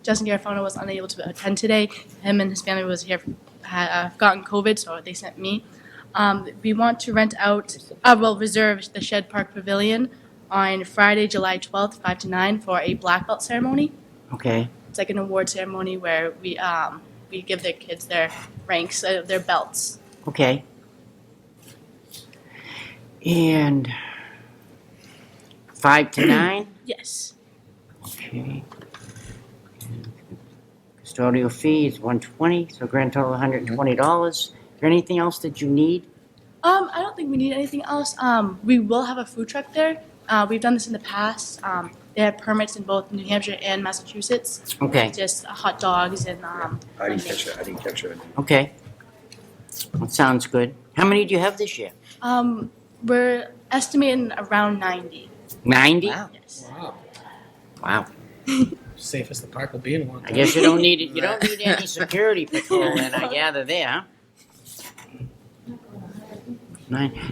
Justin Garifano was unable to attend today. Him and his family was here, had gotten COVID, so they sent me. We want to reserve the Shed Park Pavilion on Friday, July 12th, 5 to 9 for a black belt ceremony. Okay. It's like an award ceremony where we give their kids their ranks, their belts. Okay. And 5 to 9? Yes. Okay. Custodial fee is $120, so grand total $120. Is there anything else that you need? I don't think we need anything else. We will have a food truck there. We've done this in the past. They have permits in both New Hampshire and Massachusetts. Okay. Just hot dogs and I didn't catch it. Okay. That sounds good. How many do you have this year? we're estimating around 90. 90? Yes. Wow. Wow. Safest the park will be in one. I guess you don't need it. You don't need any security patrol, then I gather there, huh?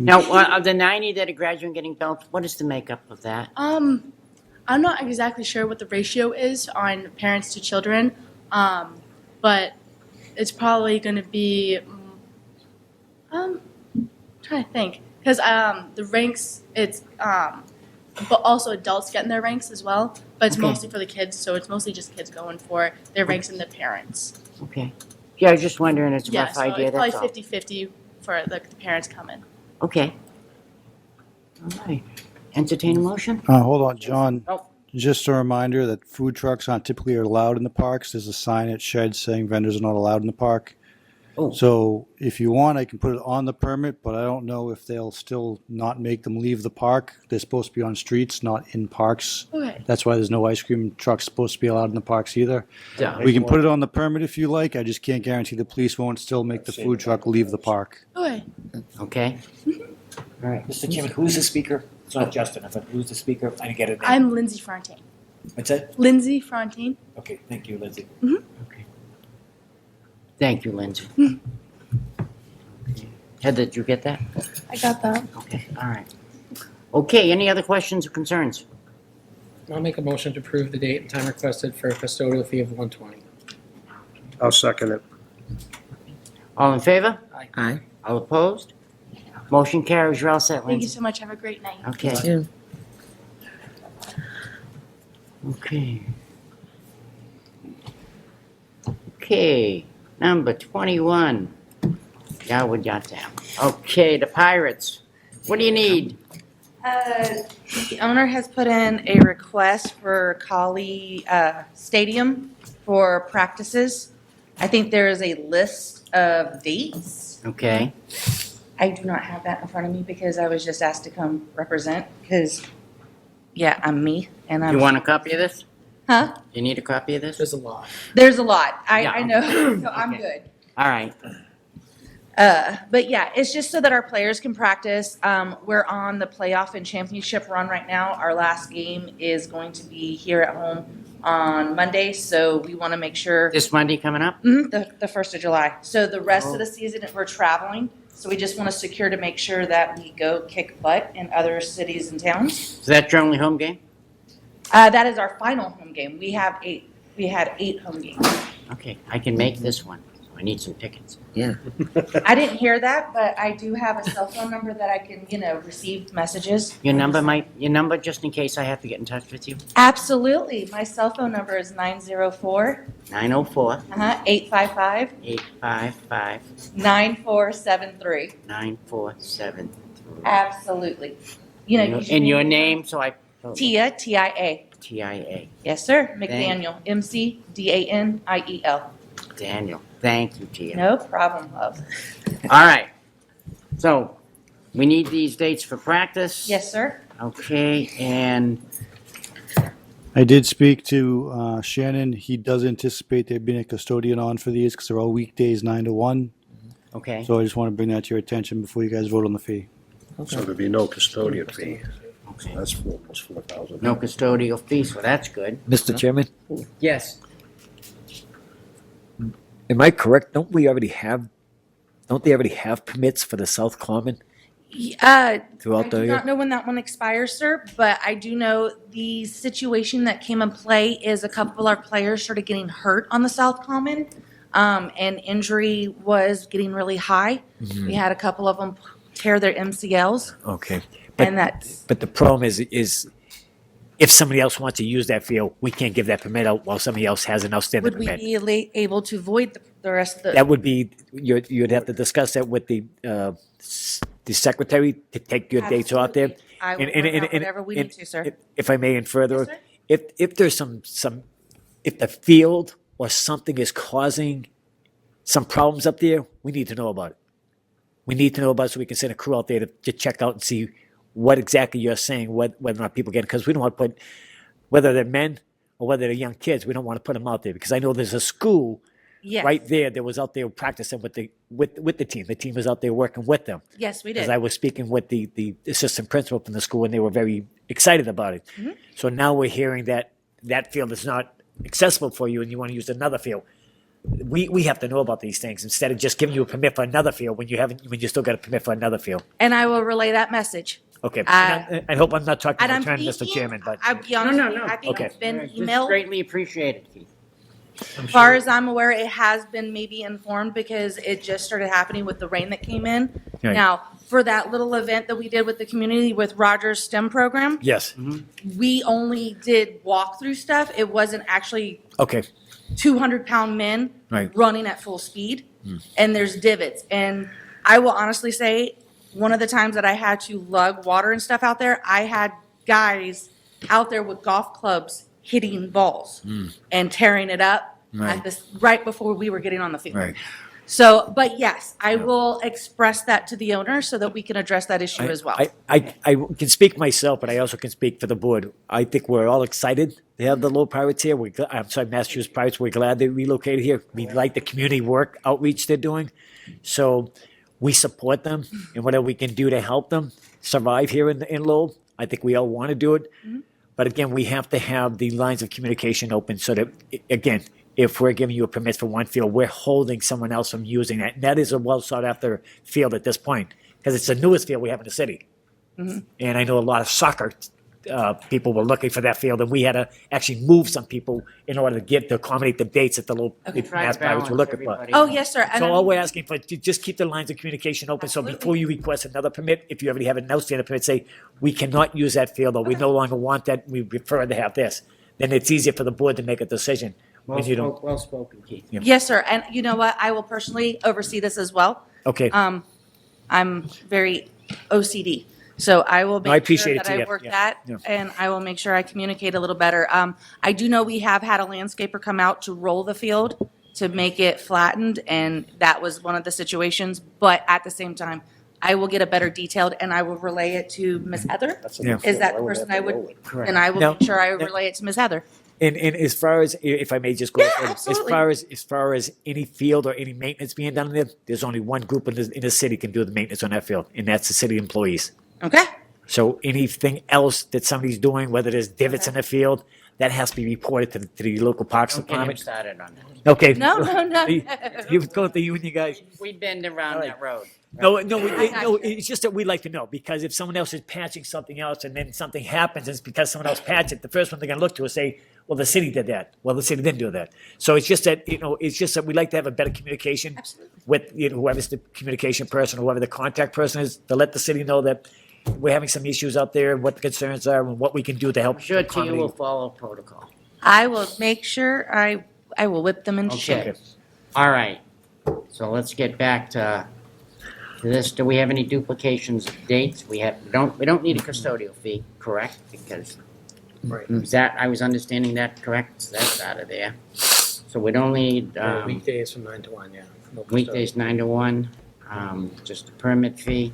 Now, of the 90 that are graduating getting belts, what is the makeup of that? I'm not exactly sure what the ratio is on parents to children, but it's probably going to be. I'm trying to think because the ranks it's but also adults getting their ranks as well, but it's Okay. mostly for the kids, so it's mostly just kids going for their ranks and their parents. Okay. Yeah, I was just wondering. It's a Yeah, rough so idea. it's probably That's all. 50-50 for the parents coming. Okay. All right. Entertain a motion? Hold on, John. Oh. Just a reminder that food trucks aren't typically allowed in the parks. There's a sign at Shed saying vendors are not allowed in the park. Oh. So if you want, I can put it on the permit, but I don't know if they'll still not make them leave the park. They're supposed to be on streets, not in parks. Okay. That's why there's no ice cream trucks supposed to be allowed in the parks either. Yeah. We can put it on the permit if you like. I just can't guarantee the police won't still make the food truck leave the park. Okay. Okay. All right. Mr. Chairman, who's the speaker? It's not Justin, but who's the speaker? I didn't get it. I'm Lindsay Frontaine. What's that? Lindsay Frontaine. Okay, thank you, Lindsay. Thank you, Lindsay. Heather, did you get that? I got that. Okay. All right. Okay. Any other questions or concerns? I'll make a motion to approve the date and time requested for a custodial fee of $120. I'll second it. All in favor? Aye. All opposed? Motion carries. You're all set, Thank you Lindsay. so much. Have a great night. Okay. Two. Okay. Okay. Number 21. Yahweh Yatam. Okay, the Pirates. What do you need? The owner has put in a request for Collie Stadium for practices. I think there is a list of dates. Okay. I do not have that in front of me because I was just asked to come represent because, yeah, I'm me and I'm. You want a copy of this? Huh? You need a copy of this? There's a lot. There's a lot. I Yeah. know, so I'm Okay. good. All right. But yeah, it's just so that our players can practice. We're on the playoff and championship run right now. Our last game is going to be here at home on Monday, so we want to make sure. This Monday coming up? The 1st of July. So the rest Oh. of the season, we're traveling. So we just want to secure to make sure that we go kick butt in other cities and towns. Is that your only home game? That is our final home game. We had 8 home games. Okay, I can make this one. I need some tickets. Yeah. I didn't hear that, but I do have a cell phone number that I can, receive messages. Your number, just in case I have to get in touch with you? Absolutely. My cell phone number is 904 904 855 855 9473. 9473. Absolutely. You know, And your name, so I. Tia, T-I-A. TIA. Yes, sir. McDaniel, M-C-D-A-N-I-E-L. Daniel. Thank you, Tia. No problem, love. All right. So, we need these dates for practice. Yes, sir. Okay, and I did speak to Shannon. He does anticipate there being a custodian on for these because they're all weekdays 9 to 1. okay. So I just want to bring that to your attention before you guys vote on the fee. So there'd be no custodian fee. Okay. That's almost 4,000. No custodial fee, so that's good. Mr. Chairman, Yes. am I correct? Don't they already have permits for the South Common throughout I the do year? not know when that one expires, sir, but I do know the situation that came in play is a couple of our players started getting hurt on the South Common, and injury was getting really high. Mhm. We had a couple of them tear their MCLs, Okay. and that's But the problem is if somebody else wants to use that field, we can't give that permit out while somebody else has an outstanding would we permit. be able to void the rest of the? That would be, you'd have to discuss that with the secretary to take your dates off there. I will And- work and- out whatever we and- need to, sir. If I may, and further, Yes, sir. if there's if the field or something is causing some problems up there, we need to know about it. We need to know about it so we can send a crew out there to check out and see what exactly you're saying, whether or not people get it. Because we don't want to put, whether they're men or whether they're young kids, we don't want to put them out there. Because I know there's a school Yes. right there that was out there practicing with the team. The team was out there working with them. Yes, we did. Because I was speaking with the assistant principal from the school, and they were very excited about it. Mhm. So now we're hearing that field is not accessible for you, and you want to use another field. We have to know about these things instead of just giving you a permit for another field when you still got a permit for another field. And I will relay that message. Okay. I hope I'm not talking and out I'm of turn, Mr. thinking- Chairman, but I'll be honest No, with you, no. I think Okay. it's been It's emailed. greatly appreciated, Keith. As far as I'm aware, it has been maybe informed because it just started happening with the rain that came in. Right. Now, for that little event that we did with the community with Rogers STEM program, yes. we only did walkthrough stuff. It wasn't actually Okay. 200-pound men Right. running at full speed, Hmm. and there's divots. And I will honestly say, one of the times that I had to lug water and stuff out there, I had guys out there with golf clubs hitting balls Hmm. and tearing it up Right. right before we were getting on the field. Right. So, but yes, I will express that to the owner so that we can address that issue as well. I can speak myself, but I also can speak for the board. I think we're all excited to have the Lowell Pirates here. I'm sorry, Massachusetts Pirates. We're glad they relocated here. We like the community work outreach they're doing. So we support them and whatever we can do to help them survive here in Lowell. I think we all want to do it. But again, we have to have the lines of communication open so that, again, if we're giving you a permit for one field, we're holding someone else from using that. And that is a well sought after field at this point because it's the newest field we have in the city. Mhm. And I know a lot of soccer people were looking for that field, and we had to actually move some people in order to accommodate the dates that the little Mass Pirates were looking for. Oh, yes, sir. And So I'm- all we're asking for, just keep the lines of communication open. So before you request another permit, if you already have an outstanding permit, say, we cannot use that field, or we no longer want that, we prefer to have this. Then it's easier for the board to make a decision. when you don't. Well spoken, Keith. Yeah. Yes, sir. And you know what? I will personally oversee this as well. Okay. I'm very OCD. So I will No, I make appreciate sure it that too, I work yeah. that, Yeah. and I will make sure I communicate a little better. I do know we have had a landscaper come out to roll the field to make it flattened, and that was one of the situations. But at the same time, I will get a better detailed, and I will relay it to Ms. Heather. Yeah. Is that the person I would? Correct. And I will Now- make sure I relay it to Ms. Heather. And as far as, if I may just go, as absolutely. far as any field or any maintenance being done there, there's only one group in the city can do the maintenance on that field, and that's the city employees. Okay. So anything else that somebody's doing, whether there's divots in the field, that has to be reported to the local parks Don't get him department. started on that. Okay. No. You go to you and you guys. We've been around that road. No, it's just that we'd like to know, because if someone else is patching something else and then something happens, it's because someone else patched it, the first one they're gonna look to is say, well, the city did that. Well, the city didn't do that. So it's just that, we'd like to have a better communication with, whoever's the communication person, whoever the contact person is, to let the city know that we're having some issues out there, what the concerns are, and what we can do to help. I'm sure Tia will accommodate. follow protocol. I will make sure I will whip them into shape. Okay. All right. So let's get back to this. Do we have any duplications of dates? We don't need a custodial fee, correct? Because Right. I was understanding that correct? So that's out of there. So we don't need, Weekdays from 9 to 1, yeah. No weekdays 9 to 1, just a permit fee.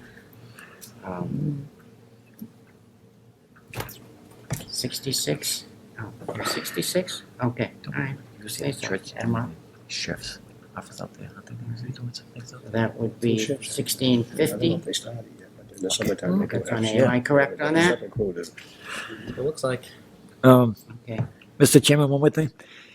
66? Oh, 66? Okay, all right. Say so. Emma. Sheriff's office out there. I think they're doing some things out there. That would be I don't know 1650. if they started yet, but in the summertime. they do That's on have- it. Am I correct on that? Included. It looks like. Okay. Mr. Chairman, one more thing.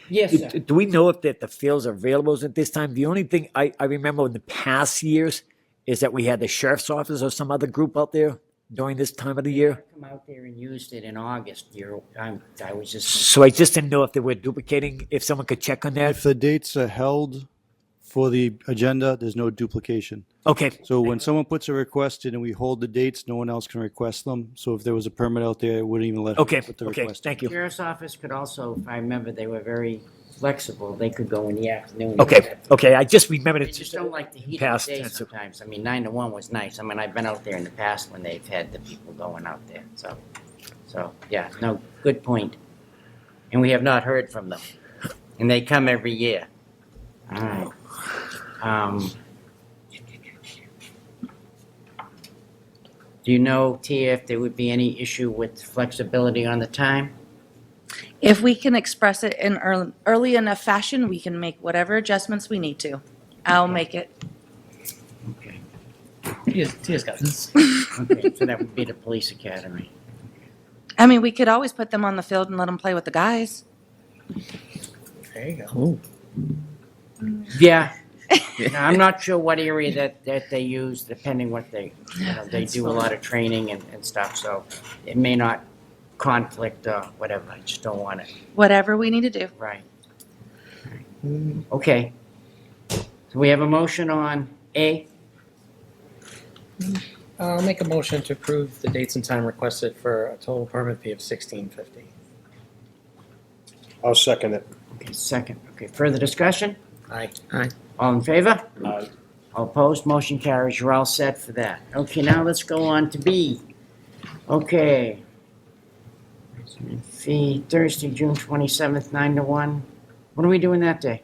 Yes, Do, sir. do we know if the fields are available at this time? The only thing I remember in the past years is that we had the sheriff's office or some other group out there during this time of the year. Come out there and used it in August. I was just. So I just didn't know if they were duplicating, if someone could check on that. If the dates are held for the agenda, there's no duplication. Okay, So when someone puts a request in and we hold the dates, no one else can request them. So if there was a permit out there, it wouldn't even let them okay, put the okay, request. thank you. Sheriff's office could also, if I remember, they were very flexible. They could go in the afternoon. Okay, I just remembered They it. just don't like the heat of Past, the day that's- sometimes. I mean, 9 to 1 was nice. I mean, I've been out there in the past when they've had the people going out there. So yeah, no, good point. And we have not heard from them. And they come every year. All right. Do you know, Tia, if there would be any issue with flexibility on the time? If we can express it in early enough fashion, we can make whatever adjustments we need to. I'll make it. Okay. Tia's got this. Okay, so that would be the police academy. I mean, we could always put them on the field and let them play with the guys. There you go. Yeah. Now, I'm not sure what area that they use, depending what they do a lot of training and stuff, so it may not conflict or whatever. I just don't want it. Whatever we need to do. Right. Okay. So we have a motion on A. I'll make a motion to approve the dates and time requested for a total permit fee of $16.50. I'll second it. Okay, second. Okay, further discussion? Aye. All in favor? Aye. All opposed? Motion carries. You're all set for that. Okay, now let's go on to B. Okay. Fee, Thursday, June 27th, 9 to 1. What are we doing that day?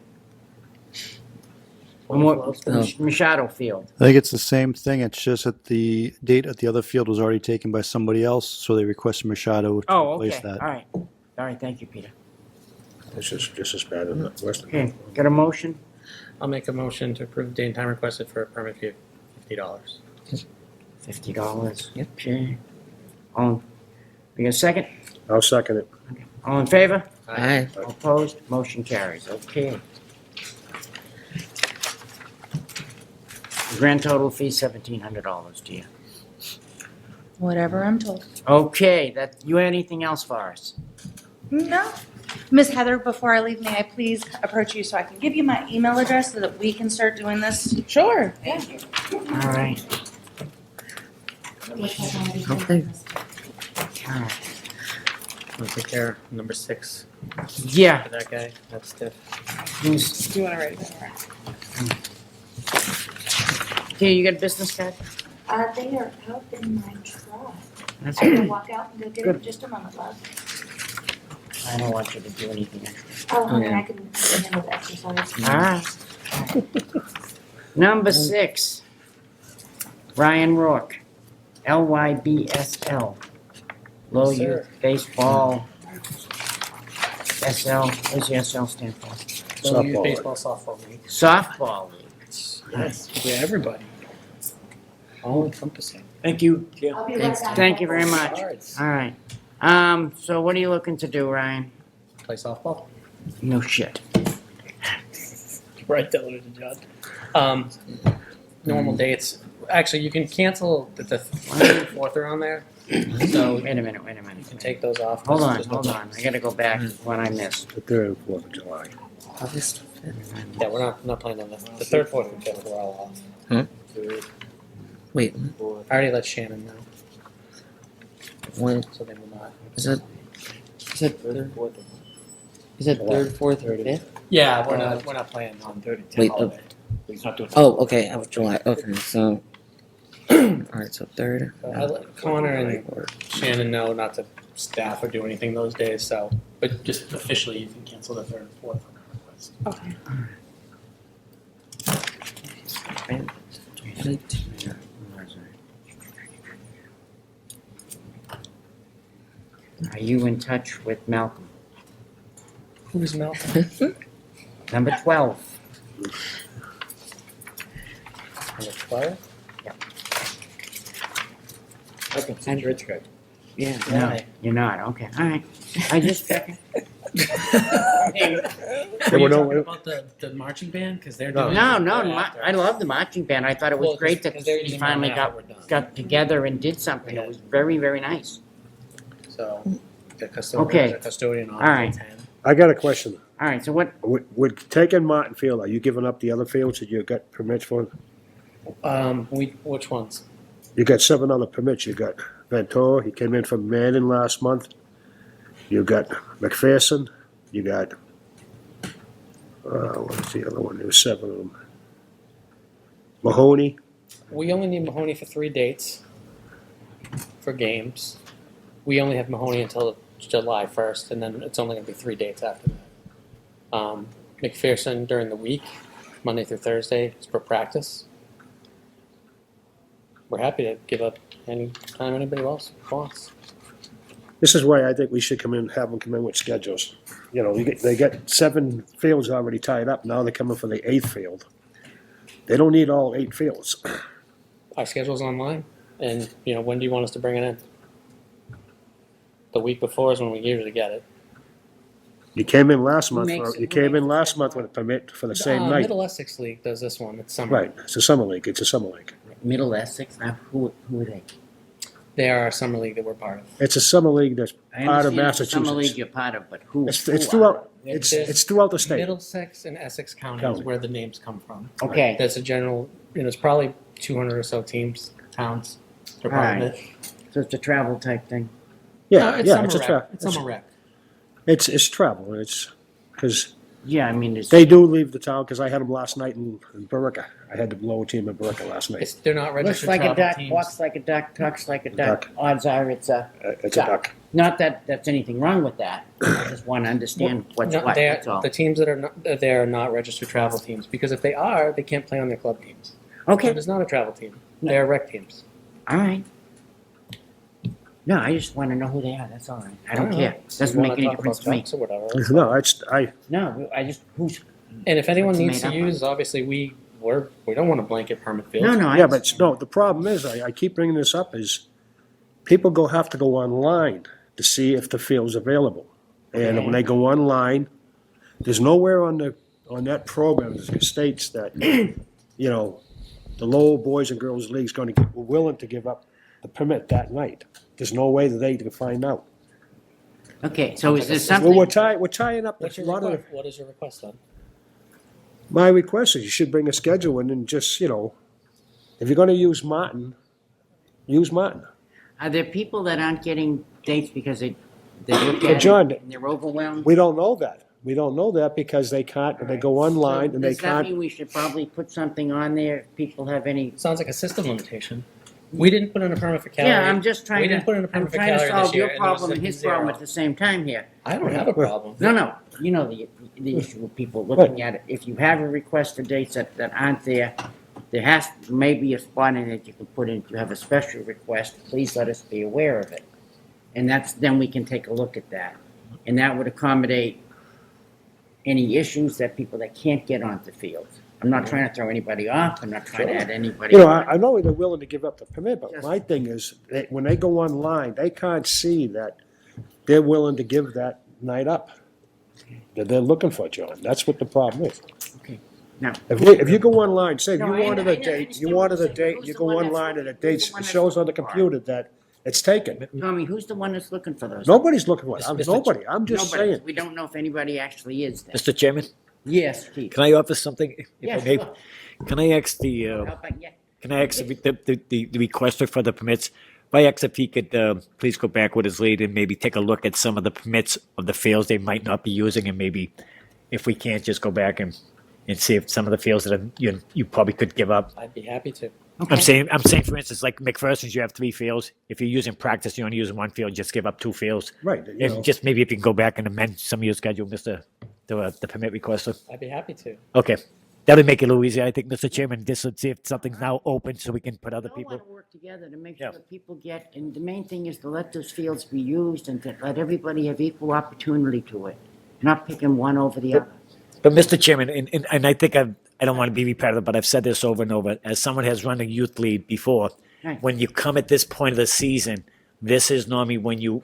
Machado Field. I think it's the same thing. It's just that the date at the other field was already taken by somebody else, so they requested Machado to Oh, replace okay. that. All right. All right, thank you, Peter. This is just as bad as the Western. Okay, got a motion? I'll make a motion to approve the date and time requested for a permit fee of $50. $50. Yep. Okay. We got a second? I'll second it. All in favor? Aye. All opposed? Motion carries. Okay. Grand total fee $1,700 to you. Whatever I'm told. Okay, you have anything else for us? No. Miss Heather, before I leave, may I please approach you so I can give you my email address so that we can start doing this? Sure. Thank you. All right. Okay. All right. We'll take care of number 6. Yeah. For that guy, that's stiff. Who's- Do you want to write it down? Okay, you got a business card? They are out in my truck. That's I'm gonna good. walk out and go get Good. it in just a moment, love. I don't want you to do anything extra. Oh, honey, I can handle the exercise. All right. Number 6, Ryan Rourke, LYBSL, Low Yes, sir. Youth Baseball, SL, what does the SL stand for? So use Softball. baseball, softball league. Softball League. Yes, yeah, everybody. All encompassing. Thank you. Yeah. I'll be right Thanks. back. Thank you very much. Cards. All right. So what are you looking to do, Ryan? Play softball. No shit. Right, diligent John. Normal dates. actually, you can cancel the 3rd and 4th are on there. So Wait a minute. you can take those off. Hold on, There's no hold on. I gotta go back to what I missed. The 3rd and 4th of July. August 5th. Yeah, we're not playing on that. The 3rd, 4th, and 5th, we're all off. Huh? Wait, I already let Shannon know, when, so they will not. is that 3rd, 4th? Is that 3rd, 4th, or 5th? Yeah, we're not playing on 30. Wait, He's not doing. oh, okay, of July, okay, so, alright, so 3rd. I let Connor and Shannon know not to staff or do anything those days. So, but just officially, you can cancel the 3rd and 4th on request. Okay. Are you in touch with Malcolm? Who's Malcolm? Number 12. Number 12? Okay, send Rich good. Yeah. No, you're not, okay, all right. I just checking. Were you talking about the marching band? Because they're doing No, it no, right I after. love the marching band. I thought it was Well, great that 'cause the they're city emailing finally after we're done. got together and did something. It was very, very nice. So the custodian, Okay. there's a custodian on All right. 10. I got a question. All right, so what, With taking Martin Field, are you giving up the other fields that you got permits for? Which ones? You got 7 other permits. You got Ventura, he came in from Manning last month. You got McPherson, you got, what's the other one? There was 7 of them. Mahoney, We only need Mahoney for 3 dates for games. We only have Mahoney until July 1st, and then it's only going to be 3 dates after that. McPherson during the week, Monday through Thursday, is for practice. We're happy to give up any time anybody else wants. this is why I think we should come in, have them come in with schedules. You know, they got 7 fields already tied up, now they're coming for the 8th field. They don't need all 8 fields. Our schedule's online, and when do you want us to bring it in? The week before is when we usually get it. You came in last Who month, makes- you who came in makes last month with a permit for the same night. Middle Essex League does this one. It's summer. Right, it's a summer league, it's a summer league. Middle Essex, now who are they? They are a summer league that we're part of. It's a summer league that's I part of understand it's the summer league Massachusetts. you're part of, but who? It's who are throughout, they? it's throughout the state. Middlesex and Essex County is County. where the names come from. Okay. That's a general, it's probably 200 or so teams, towns. They're part of Alright. it. So it's a travel type thing? Yeah, It's yeah, summer it's a rec. It's it's, summer rec. it's travel, it's, because Yeah, I mean, it's, they do leave the town, because I had them last night in Burica. I had the lower team in Burica last night. They're not looks registered like a travel duck, teams. walks like a duck, talks like a duck. Duck. Odds are it's a It's a duck. Not that that's anything wrong with that. I just want to understand what's No, what, that's all. the teams that are not, they are not registered travel teams, because if they are, they can't play on their club teams. Okay, It is not a travel team. They are rec teams. all right. No, I just want to know who they are, that's all right. I don't know. care. You Doesn't wanna make any talk difference about to me. ducks or whatever. No, No, I just, who's, And if anyone What's needs made to up use, obviously we don't want to blanket permit fields. no, no, I yeah, but understand. no, the problem is, I keep bringing this up, is people have to go online to see if the field's available. And Okay. when they go online, there's nowhere on that program that states that, the Lowell Boys and Girls League's gonna get, willing to give up the permit that night. There's no way that they can find out. Okay, so is there Well, something, we're tying up What's a your lot of, request? What is your request then? my request is you should bring a schedule in and just, if you're gonna use Martin, use Martin. are there people that aren't getting dates because they look Well, at John, it and they're overwhelmed? We don't know that. We don't know that because they can't, they go online and they Does that mean can't. we should probably put something on there if people have any? Sounds like a system limitation. We didn't put in a permit for Cali. Yeah, I'm just We trying didn't put in a to, I'm permit for trying to Cali this solve year, your and it was problem and like his zero. problem at the same time here. I don't have a problem. No, you know the issue with people looking at it. If you have a request for dates that aren't there, there has, maybe a spot in it you can put in, if you have a special request, please let us be aware of it. And then we can take a look at that. And that would accommodate any issues that people that can't get onto fields. I'm not trying to throw anybody off, I'm not trying to add anybody. I know they're willing to give up the permit, but my thing is, when they go online, they can't see that they're willing to give that night up. That they're looking for, John. That's what the problem is. Okay. No. If you go online, say if No, you I wanted know- a I date, you understand wanted what a you're saying, date, but you who's the go one that's online and looking- it who's the one it that's shows on the looking for it? computer that it's taken. Tommy, who's the one that's looking for those? Nobody's looking for it. Mr. Nobody. I'm just Nobody. saying. We don't know if anybody actually is there. Mr. Chairman, Yes, Keith. can I offer something? If I Yes, may? sure. Can I ask the, Help out, yeah. can I ask the requester for the permits? If I ask if he could, please go back with his lead and maybe take a look at some of the permits of the fields they might not be using, and maybe if we can't, just go back and see if some of the fields that you probably could give up. I'd be happy to. I'm saying, for instance, like McPherson's, you have 3 fields. If you're using practice, you only use 1 field, just give up 2 fields. Right. You know. And just maybe if you can go back and amend some of your schedule, Mr. The permit requester. I'd be happy to. Okay. That'll make it a little easier, I think, Mr. Chairman. Just to see if something's now open so we can put other We all people. want to work together to make Yeah. sure that people get, and the main thing is to let those fields be used and to let everybody have equal opportunity to it, not picking one over the other. But Mr. Chairman, and I think I don't want to be repetitive, but I've said this over and over. As someone has run a youth league before, Right. when you come at this point of the season, this is normally when you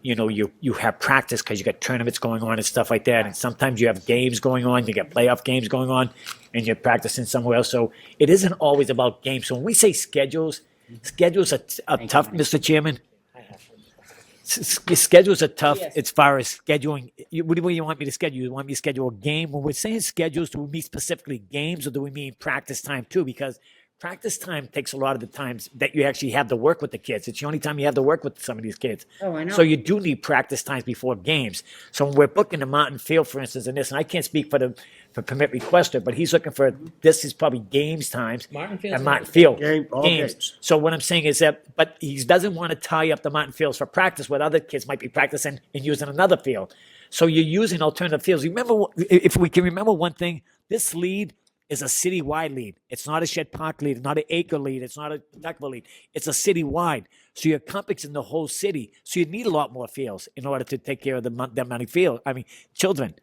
have practice because you got tournaments going on and stuff like that. And sometimes you have games going on, you got playoff games going on, and you're practicing somewhere else. So it isn't always about games. So when we say schedules are tough, Mr. Chairman. Schedules are tough as far as scheduling. What do you want me to schedule? You want me to schedule a game? When we're saying schedules, do we mean specifically games or do we mean practice time too? Because practice time takes a lot of the times that you actually have to work with the kids. It's the only time you have to work with some of these kids. Oh, I know. So you do need practice times before games. So when we're booking the Mountain Field, for instance, and I can't speak for permit requester, but he's looking for, this is probably games times. Martin Field's And Martin Field. All games. games. So what I'm saying is that, but he doesn't want to tie up the Mountain Fields for practice where other kids might be practicing and using another field. So you're using alternative fields. Remember, if we can remember one thing, this lead is a citywide lead. It's not a Shed Park lead. It's not an Acre lead. It's not a Duckville lead. It's a citywide. So you're encompassing the whole city. So you need a lot more fields in order to take care of that many children.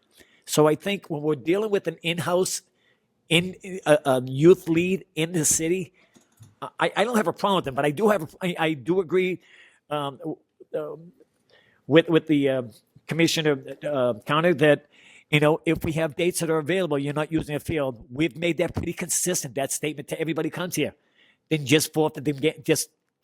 So I think when we're dealing with an in-house, a youth lead in the city, I don't have a problem with them, but I do agree with the commissioner counter that if we have dates that are available, you're not using a field. We've made that pretty consistent. That statement to everybody comes here. Then just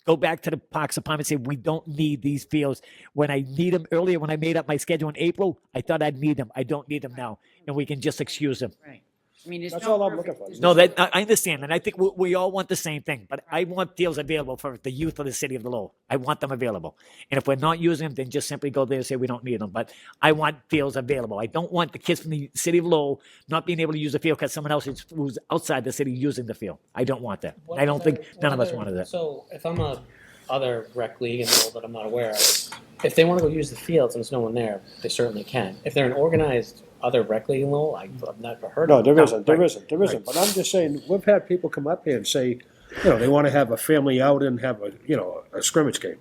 go back to the Parks Department and say we don't need these fields. When I need them earlier, when I made up my schedule in April, I thought I'd need them. I don't need them now, and we can just excuse them. Right. I mean, That's all I'm looking for. No, that I understand, and I think we all want the same thing. But I want fields available for the youth of the city of Lowell. I want them available, and if we're not using them, then just simply go there and say we don't need them. But I want fields available. I don't want the kids from the city of Lowell not being able to use the field because someone else who's outside the city using the field. I don't want that. I don't think none of us wanted that. So if I'm a other rec league in Lowell that I'm not aware of, if they want to go use the fields and there's no one there, they certainly can. If they're an organized other rec league in Lowell, I've never heard No, of. there isn't. There right. isn't. There isn't. But I'm just saying, we've had people come up here and say, they want to have a family out and have a scrimmage game,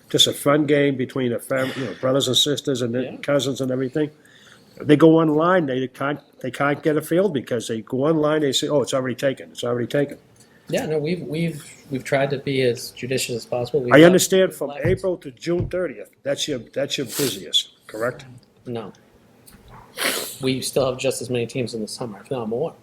just a fun game between a family, brothers and sisters and then cousins and everything. They go online, they can't get a field because they go online, they say, oh, it's already taken. It's already taken. Yeah, no, we've tried to be as judicious as possible. I understand from April to June 30th. That's your busiest, correct? No. We still have just as many teams in the summer, if not more.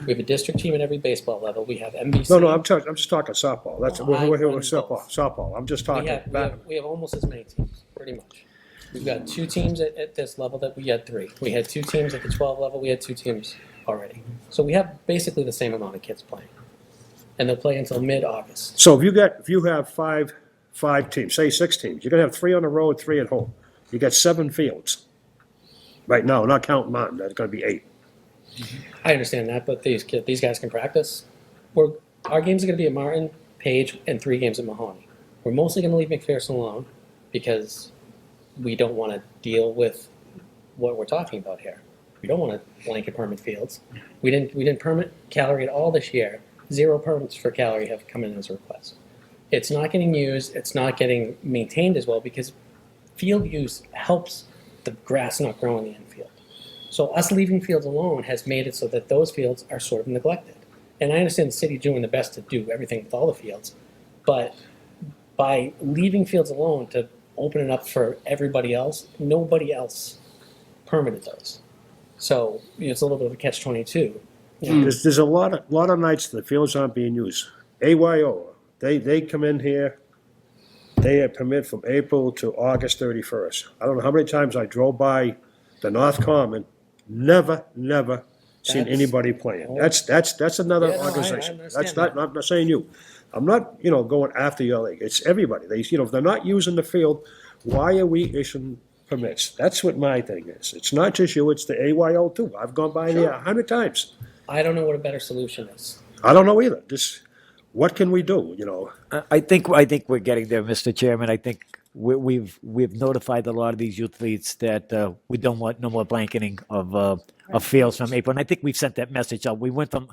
We have a district team at every baseball level. We have NBC. No, I'm just talking softball. That's we're here with softball. I'm just talking. We have almost as many teams, pretty much. We've got 2 teams at this level that we had 3. We had 2 teams at the 12 level. We had 2 teams already. So we have basically the same amount of kids playing, and they'll play until mid-August. So if you have five teams, say 6 teams, you're gonna have 3 on the road, 3 at home. You got 7 fields. Right now, not counting Mountain, that's gonna be 8. I understand that, but these guys can practice. Our games are going to be at Martin, Page, and 3 games at Mahoney. We're mostly going to leave McPherson alone because we don't want to deal with what we're talking about here. We don't want to blanket permit fields. We didn't permit Calorie at all this year. 0 permits for Calorie have come in as a request. It's not getting used. It's not getting maintained as well because field use helps the grass not grow in the infield. So us leaving fields alone has made it so that those fields are sort of neglected. And I understand the city doing the best to do everything with all the fields, but by leaving fields alone to open it up for everybody else, nobody else permitted those. So it's a little bit of a catch-22. There's a lot of nights the fields aren't being used. AYO, they come in here, they have permit from April to August 31st. I don't know how many times I drove by the North Common, never seen That's- anybody playing. Oh. That's another Yeah, no, I organization. understand That's not, I'm not saying you. I'm not, going after your league. It's everybody. If they're not using the field, why are we issuing permits? That's what my thing is. It's not just you, it's the AYO too. I've gone by there 100 times. I don't know what a better solution is. I don't know either. What can we do, I think we're getting there, Mr. Chairman. I think we've notified a lot of these youth leagues that we don't want no more blanketing of fields from April. And I think we've sent that message out. We went from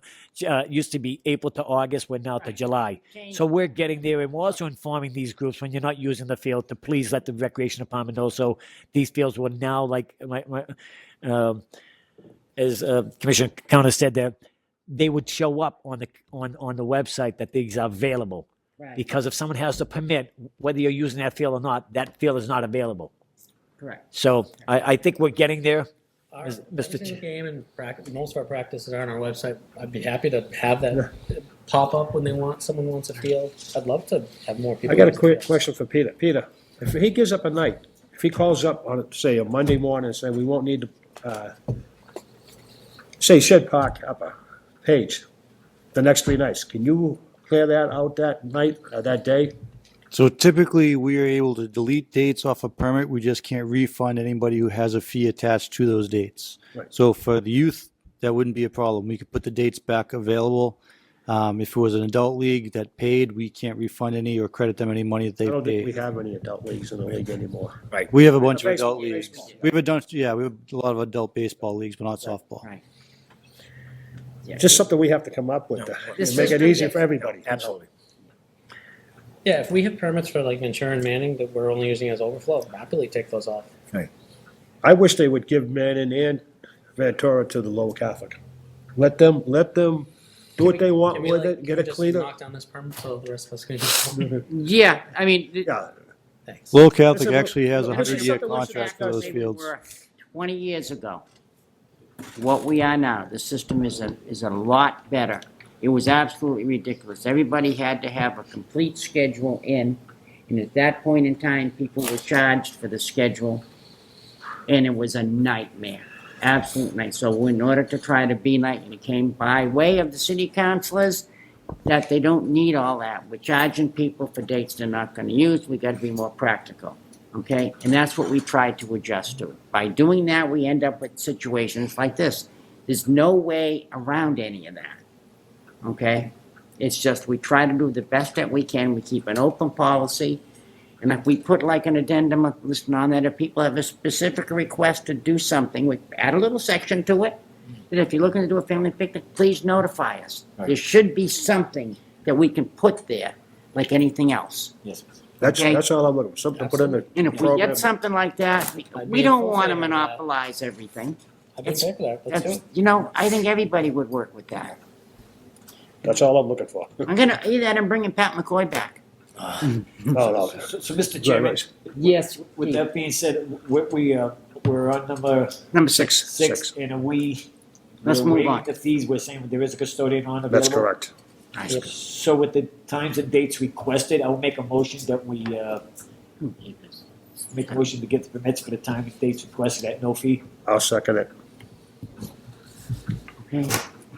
used to be April to August, we're now to July. So we're getting there, and we're also informing these groups when you're not using the field to please let the recreation department know. So these fields will now, like as Commissioner Counter said there, they would show up on the website that these are available. Right. Because if someone has the permit, whether you're using that field or not, that field is not available. Correct. So I think we're getting there, Our Mr. every Chair. game and practice, most of our practices are on our website. I'd be happy to have that pop up when someone wants a field. I'd love to have more people. I got a use the quick fields. question for Peter. Peter, if he gives up a night, if he calls up on, say, a Monday morning and say, we won't need to, say Shed Park up a page the next 3 nights, can you clear that out that night, that day? So typically, we are able to delete dates off a permit. We just can't refund anybody who has a fee attached to those dates. Right. So for the youth, that wouldn't be a problem. We could put the dates back available. If it was an adult league that paid, we can't refund any or credit them any money that I they don't think we paid. have any adult leagues in the league anymore. Right. We have a bunch of Baseball, adult leagues. baseball. We have a lot of adult baseball leagues, but not softball. Right. Just something we have to come up with to This make it system easier gets- for everybody. Absolutely. Yeah, if we have permits for like Ventura and Manning that we're only using as overflow, happily take those off. I wish they would give Manning and Ventura to the Lowell Catholic. Let them do what they want Can we, with like, it, get can we it just cleaned knock up. down this permit so the rest of us can just. Yeah, I mean, Yeah, Thanks. Lowell Catholic Listen, actually has a this is 100-year something we should contract ask for us those maybe we fields. were 20 years ago. What we are now, the system is a lot better. It was absolutely ridiculous. Everybody had to have a complete schedule in, and at that point in time, people were charged for the schedule, and it was a nightmare, absolute nightmare. So in order to try to be like, and it came by way of the city councilors, that they don't need all that. We're charging people for dates they're not gonna use, we gotta be more practical, okay? And that's what we tried to adjust to. By doing that, we end up with situations like this. There's no way around any of that, okay? It's just we try to do the best that we can, we keep an open policy, and if we put like an addendum listed on that, if people have a specific request to do something, we add a little section to it, that if you're looking to do a family picnic, please notify us. There should be something that we can put there, like anything else. Yes. Okay. that's all I'm looking for, something to put in the And if we program. get something like that, I'd we be in don't full want to favor of that. monopolize everything. I've been there for that. Let's do That's, it. I think everybody would work with that. That's all I'm looking for. I'm gonna, either that and bringing Pat McCoy back. No. So Mr. Chairman, Right. Yes. with that being said, we're on Number six. six, and Let's we're move waiving on. the fees, we're saying there is a custodian on available. That's correct. So with the times and dates requested, I'll make a motion that we, make a motion to get the permits for the time and dates requested at no fee. I'll second it. Okay,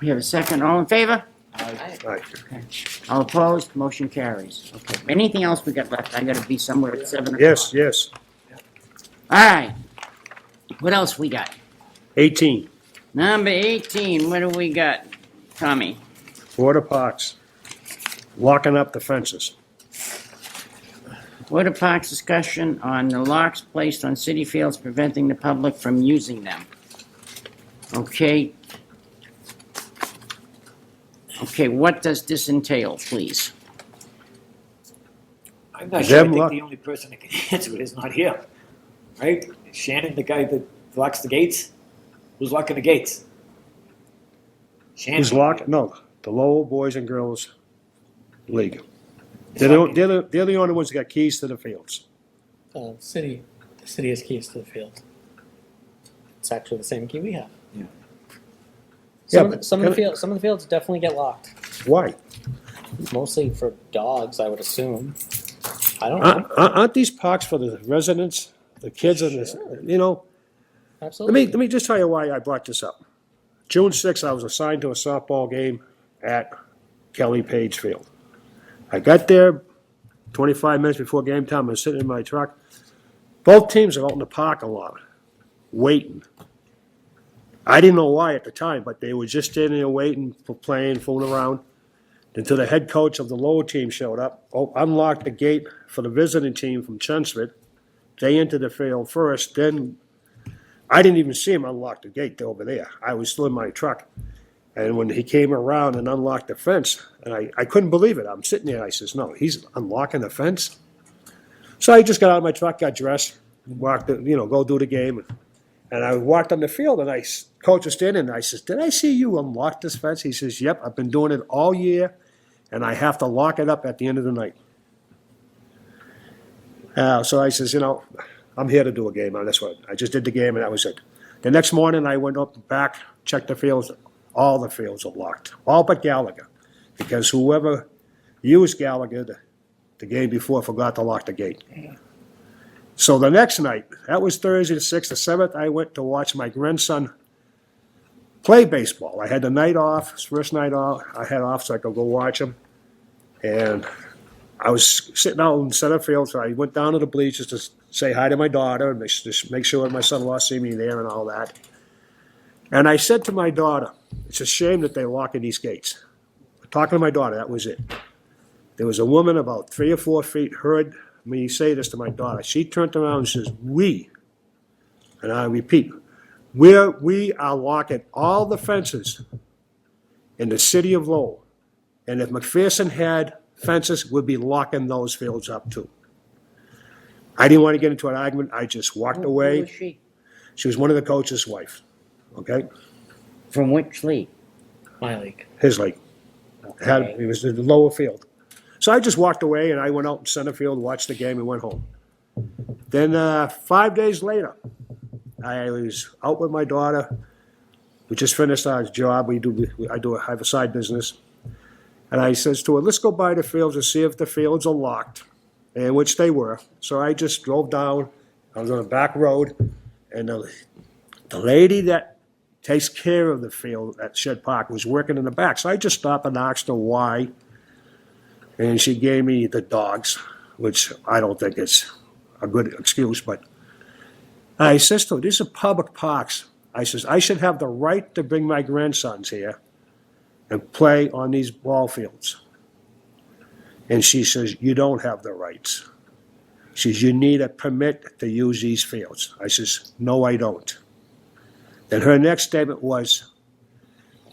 we have a second, all in favor? Right. Okay. All opposed, motion carries. Okay, anything else we got left? I gotta be somewhere at 7 o'clock. Yes. All right, what else we got? 18, Number 18, what do we got, Tommy? Border Parks, locking up the fences. Water Parks discussion on the locks placed on city fields preventing the public from using them. Okay. Okay, what does this entail, please? I'm not sure, I Them think lock- the only person that can answer it is not here, right? Shannon, the guy that locks the gates? Who's locking the gates? Shannon. Who's locked? No, the Lowell Boys and Girls League. They're the only ones that got keys to the fields. The city has keys to the field. It's actually the same key we have. Some, Yeah, of, the, some, of the field, some of the fields definitely get locked. Why? Mostly for dogs, I would assume. I don't know. Aren't these parks for the residents, the kids, and this? You know, Absolutely. let me just tell you why I brought this up. June 6th, I was assigned to a softball game at Kelly Page Field. I got there 25 minutes before game time. I was sitting in my truck. Both teams are out in the parking lot waiting. I didn't know why at the time, but they were just standing there waiting for playing, fooling around, until the head coach of the Lowell team showed up, unlocked the gate for the visiting team from Chelmsford. They entered the field first. Then I didn't even see him unlock the gate over there. I was still in my truck. And when he came around and unlocked the fence, and I couldn't believe it. I'm sitting there. I says, no, he's unlocking the fence? So I just got out of my truck, got dressed, walked, go do the game. And I walked on the field, and coach was standing, and I says, did I see you unlock this fence? He says, yep, I've been doing it all year, and I have to lock it up at the end of the night. So I says, I'm here to do a game on this one. I just did the game, and that was it. The next morning, I went up back, checked the fields. All the fields are locked, all but Gallagher, because whoever used Gallagher the game before forgot to lock the gate. So the next night, that was Thursday the 6th, the 7th, I went to watch my grandson play baseball. I had the night off, first night off, I had off so I could go watch him. And I was sitting out in center field, so I went down to the bleachers to say hi to my daughter and just make sure my son-in-law see me there and all that. And I said to my daughter, it's a shame that they're locking these gates. Talking to my daughter, that was it. There was a woman about 3 or 4 feet heard me say this to my daughter. She turned around and says, and I repeat, we are locking all the fences in the city of Lowell. And if McPherson had fences, we'd be locking those fields up too. I didn't want to get into an argument. I just walked away. Who was she? She was one of the coach's wife. Okay? From which league? My league. His league. Okay. It was the lower field. So I just walked away, and I went out in center field, watched the game, and went home. Then 5 days later, I was out with my daughter. We just finished our job. I have a side business. And I says to her, let's go by the fields and see if the fields are locked, and which they were. So I just drove down. I was on a back road, and the lady that takes care of the field at Shed Park was working in the back. So I just stopped and asked her why. And she gave me the dogs, which I don't think is a good excuse. But I says to her, these are public parks. I says, I should have the right to bring my grandsons here and play on these ball fields. And she says, you don't have the rights. She says, you need a permit to use these fields. I says, no, I don't. Then her next statement was,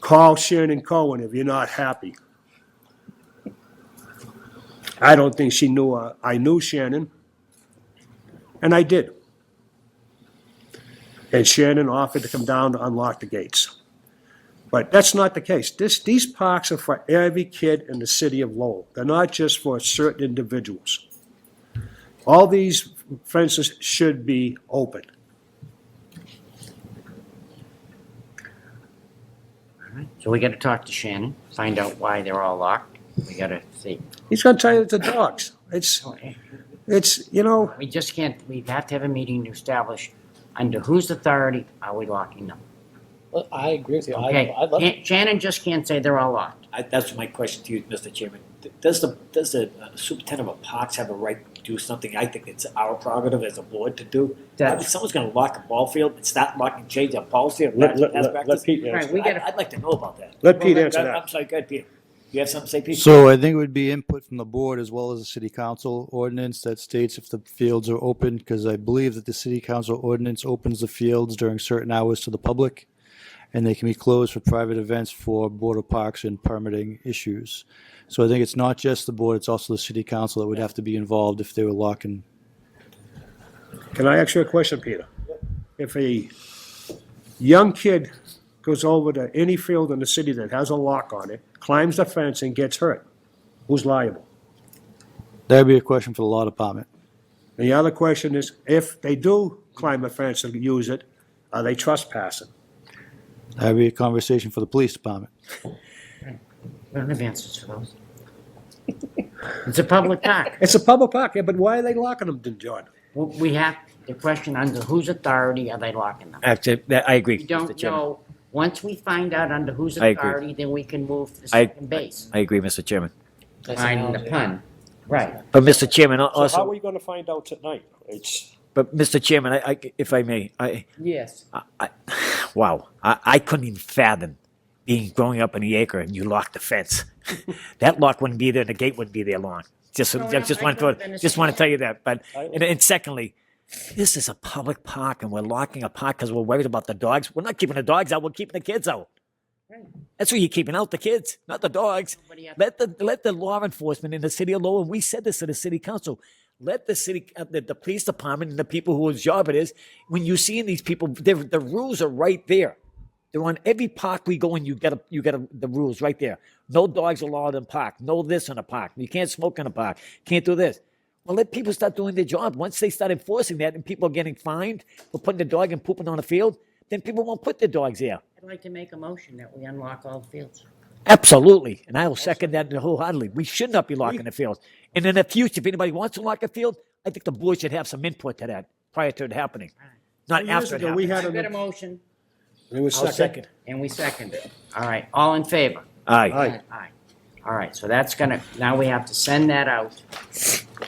call Shannon Cohen if you're not happy. I don't think she knew I knew Shannon, and I did. And Shannon offered to come down to unlock the gates. But that's not the case. These parks are for every kid in the city of Lowell. They're not just for certain individuals. All these fences should be open. So we got to talk to Shannon, find out why they're all locked. We got to see. He's going to tell you it's the dogs. It's We just can't, we have to have a meeting to establish under whose authority are we locking them. Well, I agree with you. Okay, I'd love Shannon just can't say they're all locked. That's my question to you, Mr. Chairman. Does the superintendent of parks have a right to do something? I think it's our prerogative as a board to do. If someone's going to lock a ball field and start locking, change their policy or Let practice, Pete answer. Right, I'd like to know about that. Let Pete answer that. I'm sorry, go ahead, Peter. You have something to say, Pete? So I think it would be input from the board as well as the city council ordinance that states if the fields are open, because I believe that the city council ordinance opens the fields during certain hours to the public, and they can be closed for private events for Board of Parks and permitting issues. So I think it's not just the board, it's also the city council that would have to be involved if they were locking. Can I ask you a question, Peter? If a young kid goes over to any field in the city that has a lock on it, climbs the fence and gets hurt, who's liable? That'd be a question for the law department. And the other question is, if they do climb a fence and use it, are they trespassing? That'd be a conversation for the police department. We don't have answers for those. It's a public park. It's a public park, yeah, but why are they locking them, John? Well, we have the question under whose authority are they locking them? Actually, I agree, We Mr. don't Chairman. know. Once we find out under whose I agree. authority, then we can move to the I- second base. I agree, Mr. Chairman. Finding the pun. Right. But Mr. Chairman, So how also, are we gonna find out tonight? It's, but Mr. Chairman, if I may, Yes. wow, I couldn't even fathom growing up in the acre and you locked the fence. That lock wouldn't be there, and the gate wouldn't be there long. Just want to tell you that. But and secondly, this is a public park, and we're locking a park because we're worried about the dogs. We're not keeping the dogs out. We're keeping the kids out. That's what you're keeping out, the kids, not the dogs. Let the law enforcement in the city of Lowell, and we said this to the city council, let the city, the police department and the people whose job it is, when you see these people, the rules are right there. They're on every park we go in. You get the rules right there. No dogs allowed in park. No this in a park. You can't smoke in a park. Can't do this. Well, let people start doing their job. Once they start enforcing that, and people are getting fined for putting the dog and pooping on the field, then people won't put their dogs there. I'd like to make a motion that we unlock all the fields. Absolutely, and I will second that wholeheartedly. We should not be locking the fields. And in the future, if anybody wants to lock a field, I think the board should have some input to that prior to it happening, not Years after it ago, we happens. had Got a motion, it was I'll second. and we second it. All right, all in favor? Aye. Aye. All right, so that's gonna, now we have to send that out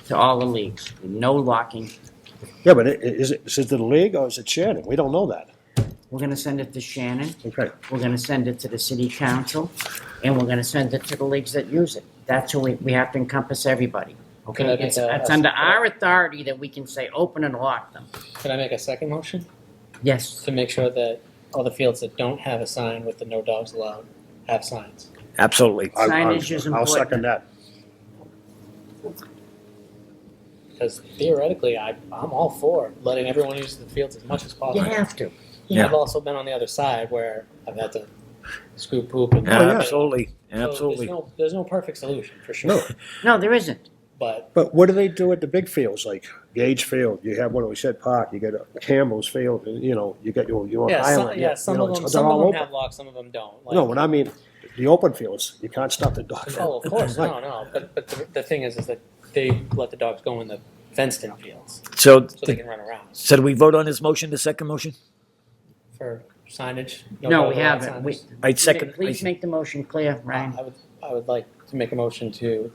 to all the leagues. No locking. Yeah, but is it to the league or is it Shannon? We don't know that. We're gonna send it to Shannon. Okay. We're gonna send it to the city council, and we're gonna send it to the leagues that use it. That's who we have to encompass everybody. Can I Okay, make it's under our authority that we can say open and lock them. Can I make a second motion? Yes. To make sure that all the fields that don't have a sign with the no dogs allowed have signs. Absolutely. Signage is I'll second that. Because theoretically, I'm all for letting everyone use the fields as much as You possible. have to. Yeah. I've also been on the other side where I've had to scoop poop and Absolutely, So absolutely. there's no perfect solution for sure. No. No, there isn't. But But what do they do at the big fields, like Gage Field? You have one we said Park, you got Campbell's Field, and, you know, you got your Island. some you know, of them they're some all of them open. have locks, some of them don't. Like, No, what I mean, the open fields, you can't stop the dog. oh, of course, no. But the thing is that they let the dogs go in the fenced-in fields So, so they can run around. so do we vote on this motion, the second motion? For signage? No, dog we allowed haven't. signage? I'd second. Please make the motion clear, Ryan. I would like to make a motion to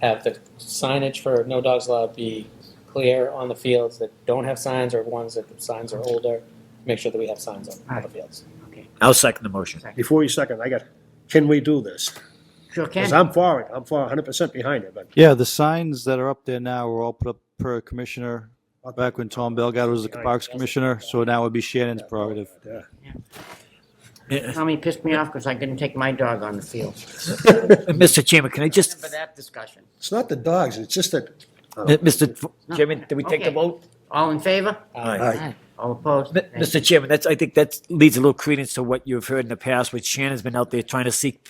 have the signage for no dogs allowed be clear on the fields that don't have signs or ones that the signs are older. Make sure that we have signs on the fields. I'll second the motion. Before you second, can we do this? Sure Because can. I'm for it, I'm for 100% behind it, but Yeah, the signs that are up there now were all put up per commissioner back when Tom Belgado was the Parks Commissioner, so now it would be Shannon's prerogative. Tommy pissed me off because I couldn't take my dog on the field. Mr. Chairman, can I just, Remember that discussion. it's not the dogs, it's just that. Mr. Chairman, did we take the Okay. vote? All in favor? Aye. All opposed? Mr. Chairman, I think that leads a little credence to what you've heard in the past, which Shannon's been out there trying to seek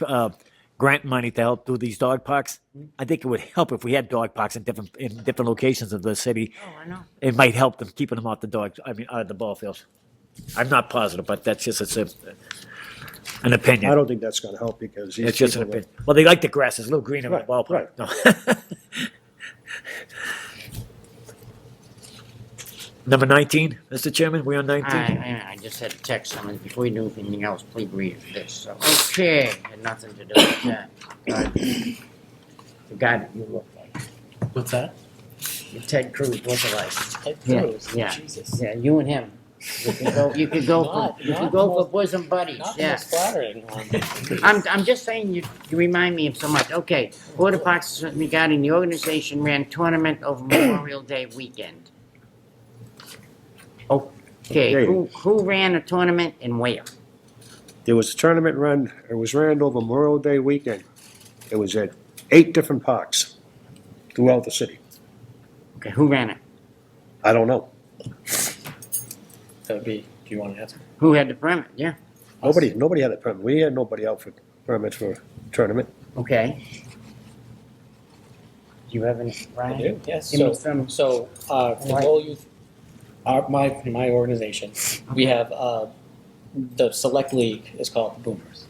grant money to help do these dog parks. I think it would help if we had dog parks in different locations of the city. Oh, I know. It might help them keeping them out out of the ball fields. I'm not positive, but that's just an opinion. I don't think that's gonna help because these It's just an people that- opinion. Well, they like the grass. It's a little greener in the Right, ballpark. No. Number 19, Mr. Chairman, we on 19? I just had to text someone before you do anything else. Please read this. So, okay, had nothing to do with that. The guy that you look like. What's that? Your Ted Cruz look-alike. Ted Yeah, Cruz? yeah, Jesus. yeah. You and him. You could go. You could go Not- for. You not could go the for most- bosom buddies. Not the Yeah. most flattering one. I'm just saying you remind me of so much. Okay, Board of Parks regarding the organization ran tournament over Memorial Day weekend. Okay, Okay. who ran a tournament and where? There was a tournament run, it was ran over Memorial Day weekend. It was at 8 different parks throughout the city. Okay, who ran it? I don't know. That would be, do you want to answer? Who had the permit? Yeah. Nobody had a permit. We had nobody out for permits for tournament. Okay. Do you have any, I Ryan? do, yes. Give me So, some- the Right. Lowell Youth, my organization, we have the select league is called the Boomers.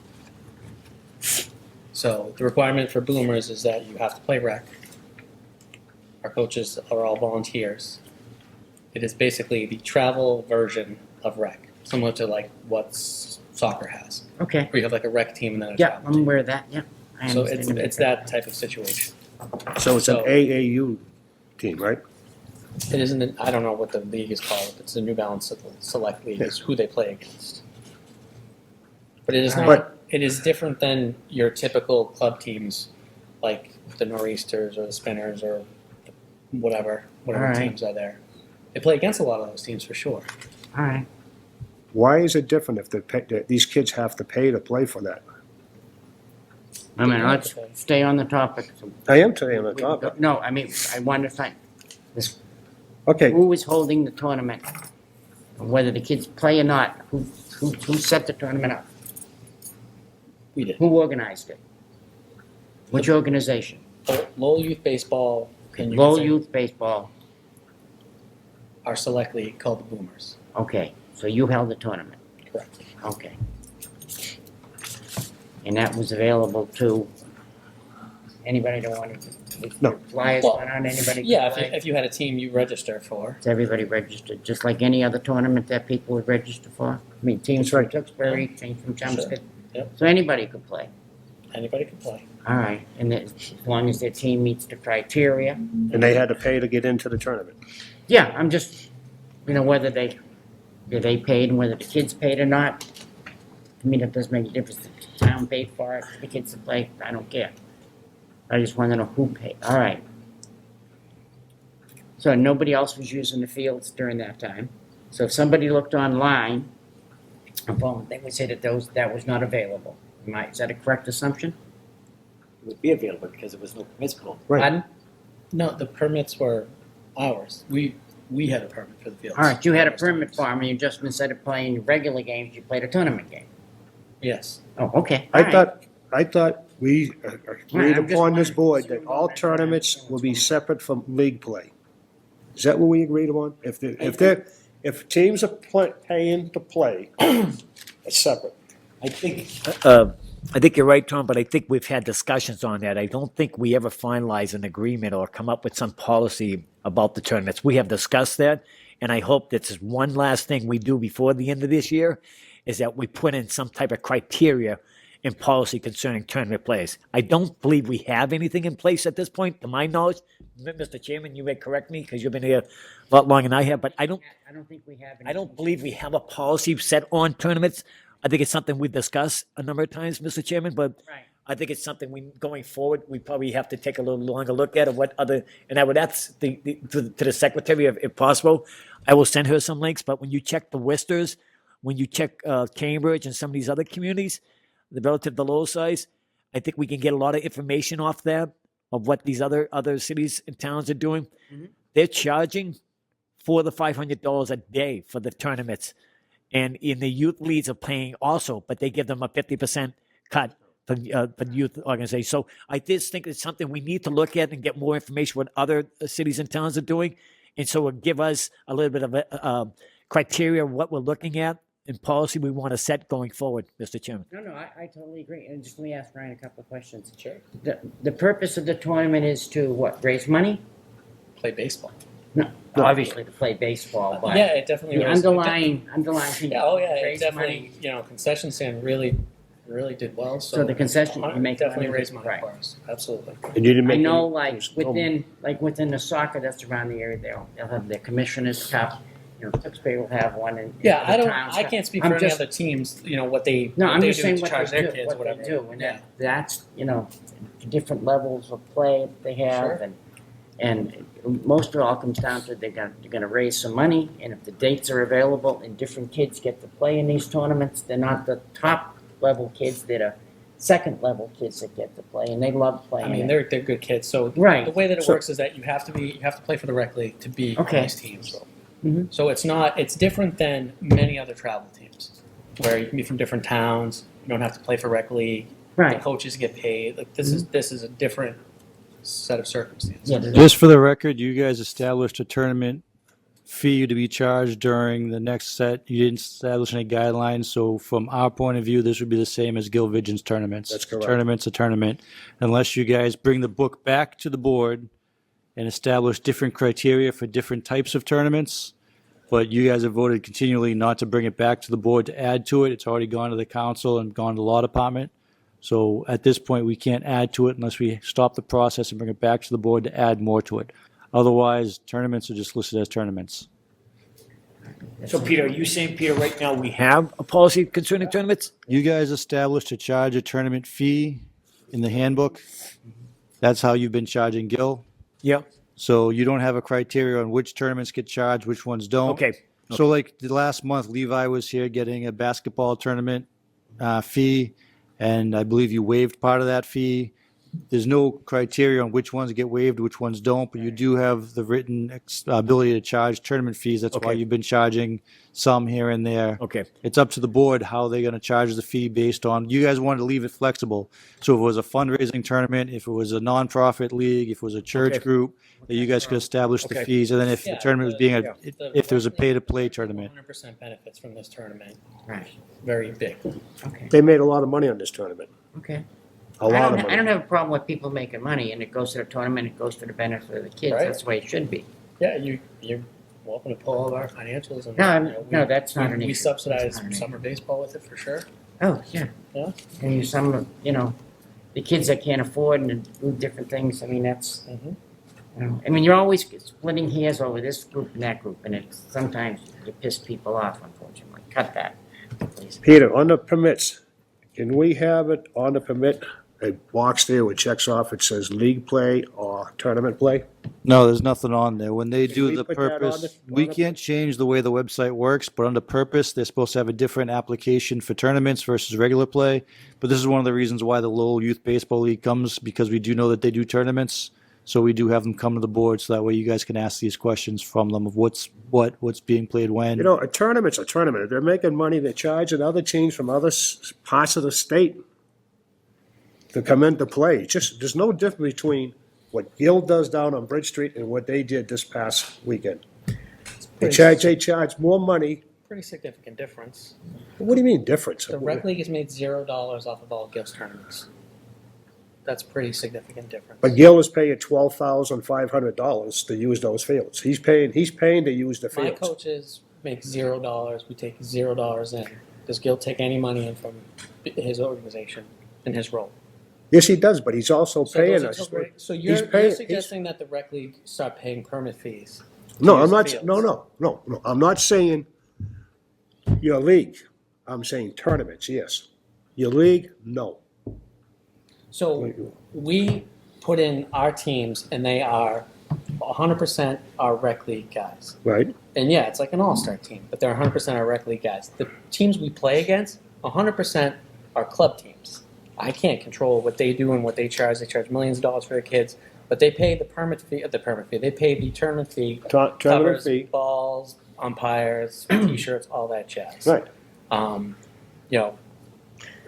So the requirement for Boomers is that you have to play rec. Our coaches are all volunteers. It is basically the travel version of rec, similar to like what soccer has. Okay. Where you have like a rec team and then a Yeah, travel I'm team. aware of that, yeah. I So understand it's that type of situation. So it's an So- AAU team, right? It isn't. I don't know what the league is called. It's the New Balance Select League. Is who they play against. But it is not. But- it is different than your typical club teams, like the Nor'easters or the Spinners or whatever Alright. teams are there. They play against a lot of those teams for sure. All right. Why is it different if that these kids have to pay to play for that? I mean, let's stay on the topic. I am staying on the topic. No, I mean, I want to find this. Okay. Who is holding the tournament? Whether the kids play or not, who set the tournament up? We did. Who organized it? Which organization? Lowell Youth Baseball and Lowell Youth Baseball. our select league called the Boomers. Okay, so you held the tournament. Correct. Okay. And that was available to anybody that wanted to? No. Flyers Well, went on, anybody? Yeah, could if you had a team you register for. Is everybody registered, just like any other tournament that people would register for? I mean, teams from Tewksbury, teams from Chelmsford. Yep. So anybody could play. Anybody can play. All right, and as long as their team meets the criteria. And they had to pay to get into the tournament. Yeah, I'm just, whether they paid and whether the kids paid or not. To me, that doesn't make a difference. The town paid for it, the kids to play, I don't care. I just want to know who paid. All right. So nobody else was using the fields during that time. So if somebody looked online, they would say that that was not available. Is that a correct assumption? It would be available because there was no permits pulled. Pardon? No, the permits were ours. We had a permit for the fields. All right, you had a permit for them, and you just instead of playing regular games, you played a tournament game. Yes. Oh, okay. All right. I thought we agreed I'm just upon this wondering. board that all tournaments will be separate from league play. Is that what we agreed upon? If teams are paying to play, it's separate. I think you're right, Tom, but I think we've had discussions on that. I don't think we ever finalized an agreement or come up with some policy about the tournaments. We have discussed that, and I hope that's one last thing we do before the end of this year, is that we put in some type of criteria and policy concerning tournament players. I don't believe we have anything in place at this point, to my knowledge. Mr. Chairman, you may correct me, because you've been here a lot longer than I have, but I don't think we have. I don't believe we have a policy set on tournaments. I think it's something we've discussed a number of times, Mr. Chairman, but I think it's something going forward, we probably have to take a little longer look at what other, and I would ask to the secretary if possible. I will send her some links, but when you check the Worcesters, when you check Cambridge and some of these other communities, the relative to Lowell size, I think we can get a lot of information off there of what these other cities and towns are doing. Mm-hmm. They're charging $400 to $500 a day for the tournaments. And in the youth leagues are paying also, but they give them a 50% cut for youth organizations. So I just think it's something we need to look at and get more information what other cities and towns are doing. And so it will give us a little bit of a criteria of what we're looking at and policy we want to set going forward, Mr. Chairman. No, I totally agree. And just let me ask Brian a couple of questions. Sure. The purpose of the tournament is to what? Raise money? Play baseball. No, obviously to play baseball, but Yeah, it definitely the raises- underlying thing. Yeah, it raise definitely, money. concession stand really did well. So the concession, you make definitely money. raised money Right. for us. Absolutely. And you didn't I make know, any- within the soccer that's around the area, they'll have their commissioners cup. Tewksbury will have one. And Yeah, the I can't speak I'm for any just- other teams. What they No, what I'm they just do saying to what charge they their do, kids, what whatever. they do, and Yeah. that's the different levels of play that they have, Sure. and most of it all comes down to they're going to raise some money, and if the dates are available and different kids get to play in these tournaments, they're not the top level kids, they're the second level kids that get to play, and they love playing. I mean, it. they're good kids. So Right. the way that it So- works is that you have to play for the rec league to be Okay. on these teams. Mhm. So it's different than many other travel teams, where you can be from different towns. You don't have to play for rec league. Right. The coaches get paid. Like this is a different set of circumstances. Just for the record, you guys established a tournament fee to be charged during the next set. You didn't establish any guidelines, so from our point of view, this would be the same as Gil Vision's tournaments. That's correct. Tournament's a tournament, unless you guys bring the book back to the board and establish different criteria for different types of tournaments. But you guys have voted continually not to bring it back to the board to add to it. It's already gone to the council and gone to the law department. So at this point, we can't add to it unless we stop the process and bring it back to the board to add more to it. Otherwise, tournaments are just listed as tournaments. So Peter, are you saying, Peter, right now we have a policy concerning tournaments? You guys established to charge a tournament fee in the handbook. That's how you've been charging Gil. Yeah. So you don't have a criteria on which tournaments get charged, which ones don't. Okay. So like the last month, Levi was here getting a basketball tournament fee, and I believe you waived part of that fee. There's no criteria on which ones get waived, which ones don't, but you do have the written ability to charge tournament fees. That's why Okay. you've been charging some here and there. Okay. It's up to the board how they're going to charge the fee based on, you guys wanted to leave it flexible. So if it was a fundraising tournament, if it was a nonprofit league, if it was a church Okay. group, that you guys could establish the Okay. fees. And then if the Yeah, tournament was being, if there was a the- pay-to-play tournament. 100% benefits from this tournament. Right. Very big. Okay. They made a lot of money on this tournament. Okay. A lot of I money. don't have a problem with people making money, and it goes to the tournament, it goes to the benefit of the kids. Right. That's the way it should be. Yeah, you're welcome to pull all of our financials. And, No, you know, no, that's not an we issue. subsidize That's not an summer baseball with it for sure. Oh, yeah. Yeah. And you some, the kids that can't afford and do different things, I mean, that's, I mean, you're always splitting hairs over this group and that group, and it's, sometimes you piss people off, unfortunately. Cut that, please. Peter, on the permits, can we have it on the permit, a box there which checks off, it says league play or tournament play? No, there's nothing on there. When they do we the put that on purpose, the- we on the- can't change the way the website works, but under purpose, they're supposed to have a different application for tournaments versus regular play. But this is one of the reasons why the Lowell Youth Baseball League comes, because we do know that they do tournaments. So we do have them come to the board, so that way you guys can ask these questions from them of what's being played when. You know, a tournament's a tournament. If they're making money, they're charging other teams from other parts of the state to come into play. Just, there's no difference between what Gil does down on Bridge Street and what they did this past weekend. They charge more money. Pretty significant difference. What do you mean difference? The rec league has made $0 off of all Gil's tournaments. That's pretty significant difference. But Gil is paying $12,500 to use those fields. He's paying to use the My fields. coaches make $0. We take $0 in. Does Gil take any money in from his organization in his role? Yes, he does, but he's also So paying those are us. still great. So He's you're paying- suggesting that the rec league start paying permit fees? to No, use I'm the not, fields? no. I'm not saying your league. I'm saying tournaments, yes. Your league, no. So we put in our teams, and they are 100% our rec league guys. Right? And yeah, it's like an all-star team, but they're 100% our rec league guys. The teams we play against, 100% are club teams. I can't control what they do and what they charge. They charge millions of dollars for their kids, but they pay the permit fee. They pay the tournament fee. Tournament covers fee. balls, umpires, T-shirts, all that jazz. Right.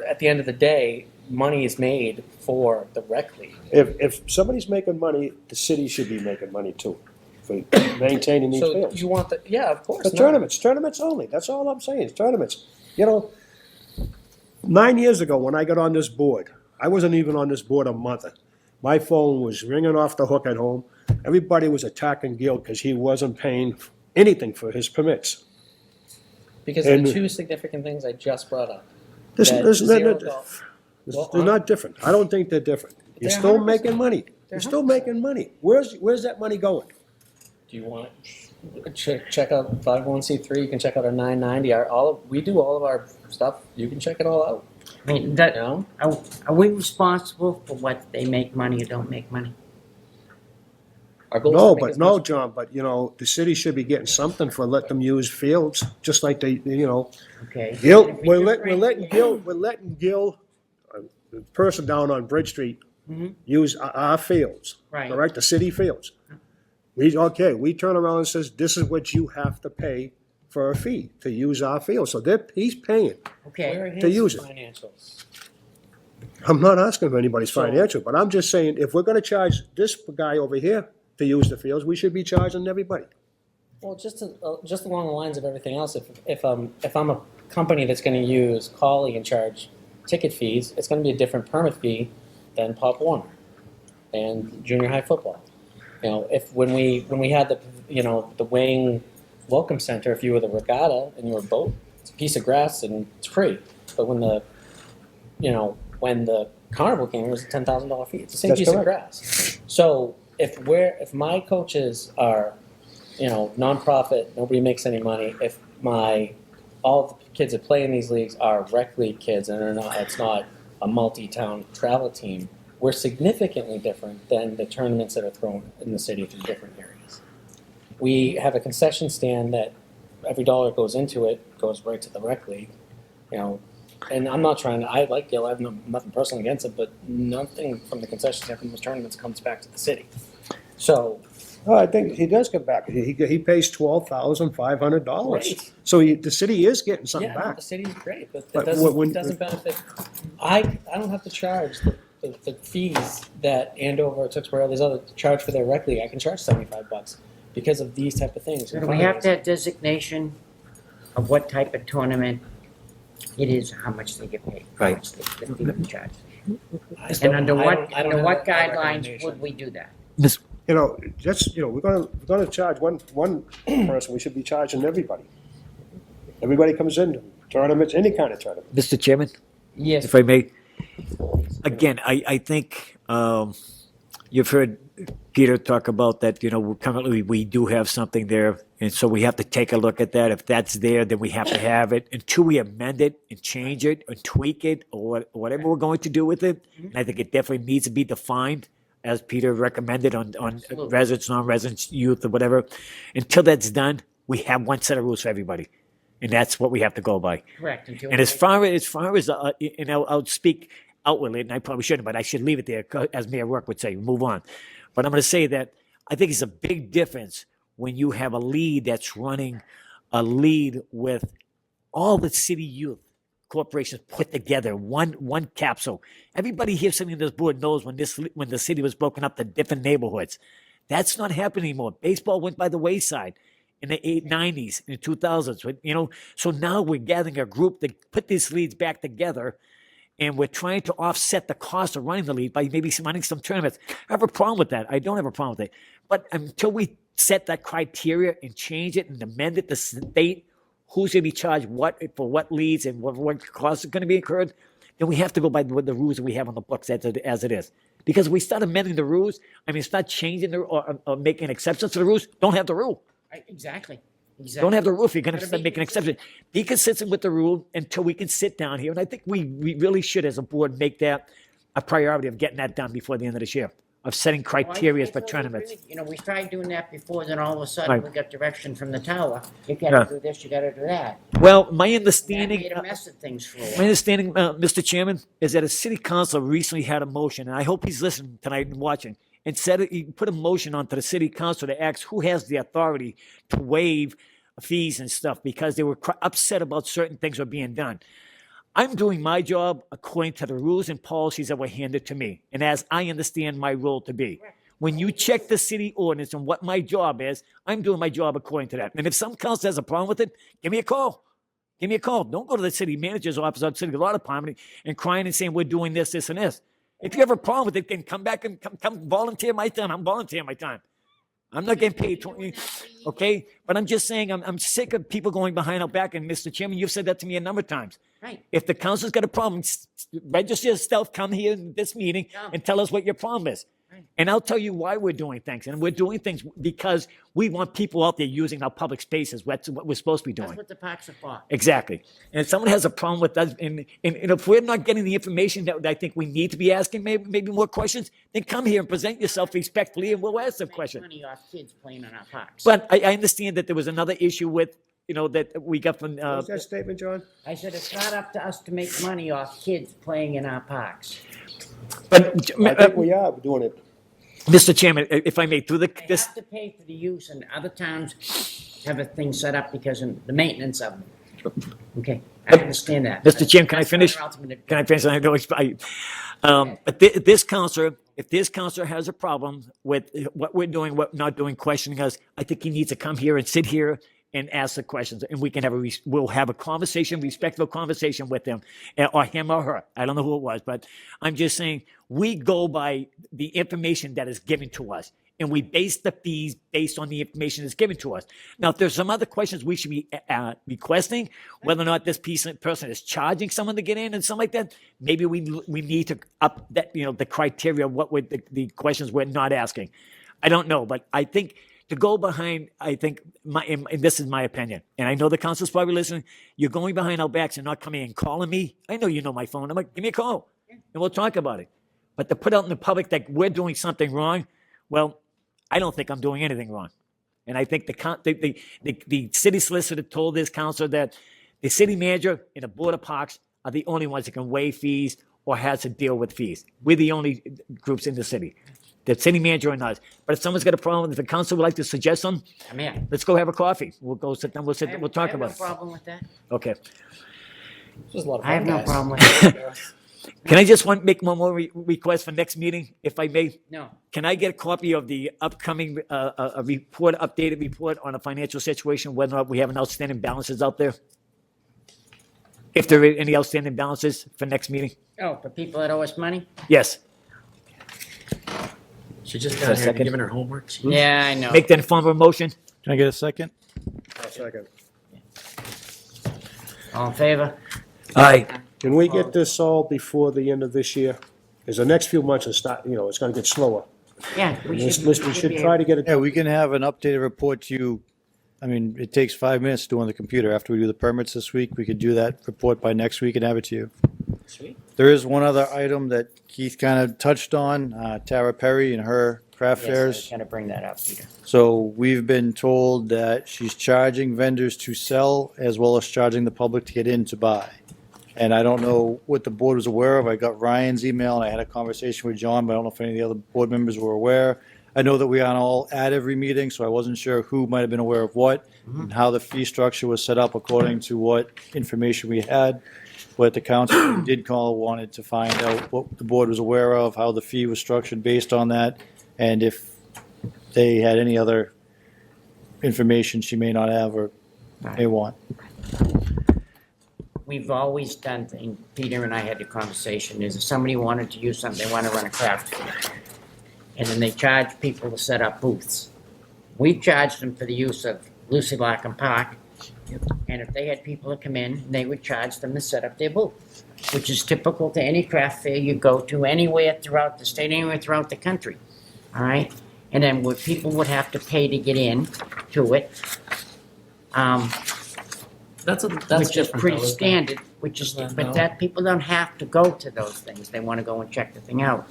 At the end of the day, money is made for the rec league. If somebody's making money, the city should be making money too, for maintaining these So fields. you want the of course. The tournaments only. That's all I'm saying, it's tournaments. 9 years ago, when I got on this board, I wasn't even on this board a month. My phone was ringing off the hook at home. Everybody was attacking Gil because he wasn't paying anything for his permits. Because And- the two significant things I just brought up. This- that this- zero they're- doll- Well, They're not different. I don't think they're different. You're They're still 100%. making money. You're still making money. Where's that money going? Do you want to check out 501c3? You can check out our 990. We do all of our stuff. You can check it all out. I mean, are we responsible for what they make money or don't make money? Our goal No, is to make but as no, much- John, but the city should be getting something for letting them use fields, just like they. Okay. Gil, If we we're just letting Gil, the person down on Bridge Street, Mhm. use our fields. Right. Correct, the city fields. We turn around and says, this is what you have to pay for a fee to use our field. So he's paying Okay. We're to use it. financials. I'm not asking for anybody's So- financial, but I'm just saying, if we're gonna charge this guy over here to use the fields, we should be charging everybody. Well, just along the lines of everything else, if I'm a company that's going to use Collie and charge ticket fees, it's going to be a different permit fee than Pop Warner and junior high football. You know, if when we had the Wing Welcome Center, if you were the regatta and you were a boat, it's a piece of grass and it's free. But when the carnival came, it was a $10,000 fee. It's the same That's piece of correct. grass. So if my coaches are, nonprofit, nobody makes any money. If all the kids that play in these leagues are rec league kids and it's not a multi-town travel team, we're significantly different than the tournaments that are thrown in the city through different areas. We have a concession stand that every dollar that goes into it goes right to the rec league, and I'm not trying to, I like Gil, I have nothing personal against it, but nothing from the concession stand from those tournaments comes back to the city. So, Well, I think he does come back. He pays $12,500. Right. So the city is getting something yeah, no, back. the city's great, but But it when- doesn't benefit. I don't have to charge the fees that Andover, Tewksbury, all these other charge for their rec league. I can charge $75 because of these type of things. So do we have to have designation of what type of tournament it is, how much they get paid? How Right. much the fee of charge. I And under don't- I what, don't- I don't under have what that guidelines recommendation. would we do that? We're gonna charge one person, we should be charging everybody. Everybody comes in, tournaments, any kind of tournament. Mr. Chairman, Yes. if I may, again, I think you've heard Peter talk about that, currently we do have something there, and so we have to take a look at that. If that's there, then we have to have it until we amend it and change it or tweak it or whatever we're going to do with it. And I think it definitely needs to be defined, as Peter recommended, on Absolutely. residents, non-residents, youth, or whatever. Until that's done, we have one set of rules for everybody. And that's what we have to go by. Correct. Until And we as far as I'll speak outwardly, and I probably shouldn't, but I should leave it there, as Mayor Rourke would say, move on. But I'm going to say that I think it's a big difference when you have a lead that's running a lead with all the city youth corporations put together, one capsule. Everybody here sitting on this board knows when the city was broken up to different neighborhoods. That's not happening anymore. Baseball went by the wayside in the 90s, in the 2000s. So now we're gathering a group to put these leads back together, and we're trying to offset the cost of running the league by maybe running some tournaments. I have a problem with that. I don't have a problem with it. But until we set that criteria and change it and amend it to state who's going to be charged for what leads and what costs are going to be incurred, then we have to go by the rules that we have on the books as it is. Because we start amending the rules, start changing or making exceptions to the rules, don't have the rule. Right, exactly. Don't have the rule if you're going to Gotta start be making an exception. Be consistent with the rule until we can sit down here. And I think we really should, as a board, make that a priority of getting that done before the end of this year, of setting criteria for tournaments. We tried doing that before, then all of a sudden Right. we got direction from the tower. You Yeah. gotta do this, you gotta do that. Well, my That understanding, made a mess of things for a my while. understanding, Mr. Chairman, is that a city council recently had a motion, and I hope he's listening tonight and watching, and he put a motion onto the city council to ask who has the authority to waive fees and stuff because they were upset about certain things were being done. I'm doing my job according to the rules and policies that were handed to me, and as I understand my role to be. When you check the city ordinance and what my job is, I'm doing my job according to that. And if some council has a problem with it, give me a call. Give me a call. Don't go to the city manager's office or the city law department and crying and saying we're doing this, this, and this. If you have a problem with it, then come back and come volunteer my time. I'm volunteering my time. I'm not getting paid 20, okay? But I'm just saying I'm sick of people going behind our back. And Mr. Chairman, you've said that to me a number of times. Right. If the council's got a problem, register yourself, come here in this meeting and tell us what your problem is. And I'll tell you why we're doing things. And we're doing things because we want people out there using our public spaces. That's what we're supposed to be doing. That's what the parks are for. Exactly. And if someone has a problem with us, and if we're not getting the information that I think we need to be asking maybe more questions, then come here and present yourself respectfully and we'll ask some questions. Money off kids playing in our parks. But I understand that there was another issue with, that we got from, What was that statement, John? I said it's not up to us to make money off kids playing in our parks. but I think we are doing it. Mr. Chairman, if I may, through They have to pay for the use, and other towns have a thing set up because of the maintenance of them. Okay, I understand that. Mr. Chairman, can I That's not finish? our ultimate- Can I finish? I know but this counselor if this counselor has a problem with what we're doing, what not doing, questioning us, I think he needs to come here and sit here and ask the questions, and we'll have a conversation, respectful conversation with him, or him or her. I don't know who it was, but I'm just saying we go by the information that is given to us, and we base the fees based on the information that's given to us. Now, if there's some other questions we should be requesting, whether or not this person is charging someone to get in and something like that, maybe we need to up that, the criteria of what the questions we're not asking. I don't know, but I think to go behind, I think, and this is my opinion, and I know the council's probably listening, you're going behind our backs and not coming and calling me. I know you know my phone number. Give me a call, and we'll talk about it. But to put out in the public that we're doing something wrong, well, I don't think I'm doing anything wrong. And I think the city solicitor told this council that the city manager and the board of parks are the only ones that can waive fees or has to deal with fees. We're the only groups in the city. The city manager and us. But if someone's got a problem, if the council would like to suggest something, I'm in. let's go have a coffee. We'll go sit down. We'll talk about I have no problem with that. it. Okay. There's a lot of I have fun, no guys. problem with that. Can I just make one more request for next meeting, if I may? No. Can I get a copy of the upcoming updated report on the financial situation, whether or not we have an outstanding balances out there? If there are any outstanding balances for next meeting? Oh, for people that owe us money? Yes. She just Is that got here second? giving her homework. Yeah, I know. Make that in form of a motion? Can I get a second? Second. All in favor? Aye. Can we get this all before the end of this year? Because the next few months it's gonna get slower. Yeah, we We should should be try to get it. Yeah, we can have an updated report to you. I mean, it takes 5 minutes to do on the computer. After we do the permits this week, we could do that report by next week and have it to you. Sweet. There is one other item that Keith kind of touched on, Tara Perry and her craft Yes, I was fairs. gonna bring that up, Peter. So we've been told that she's charging vendors to sell as well as charging the public to get in to buy. And I don't know what the board was aware of. I got Ryan's email and I had a conversation with John, but I don't know if any of the other board members were aware. I know that we aren't all at every meeting, so I wasn't sure who might have been aware of what and how the fee structure was set up according to what information we had. But the council did call, wanted to find out what the board was aware of, how the fee was structured based on that, and if they had any other information she may not have or may want. We've always done things, Peter and I had the conversation, is if somebody wanted to use something, they want to run a craft fair. And then they charge people to set up booths. We charged them for the use of Lucy Larkin Park. And if they had people to come in, they would charge them to set up their booth, which is typical to any craft fair you go to anywhere throughout the state, anywhere throughout the country. All right? And then what people would have to pay to get in to it. That's Which is different, pretty though, isn't it? standard, but that, people don't have to go to those things, they wanna go and check the thing out.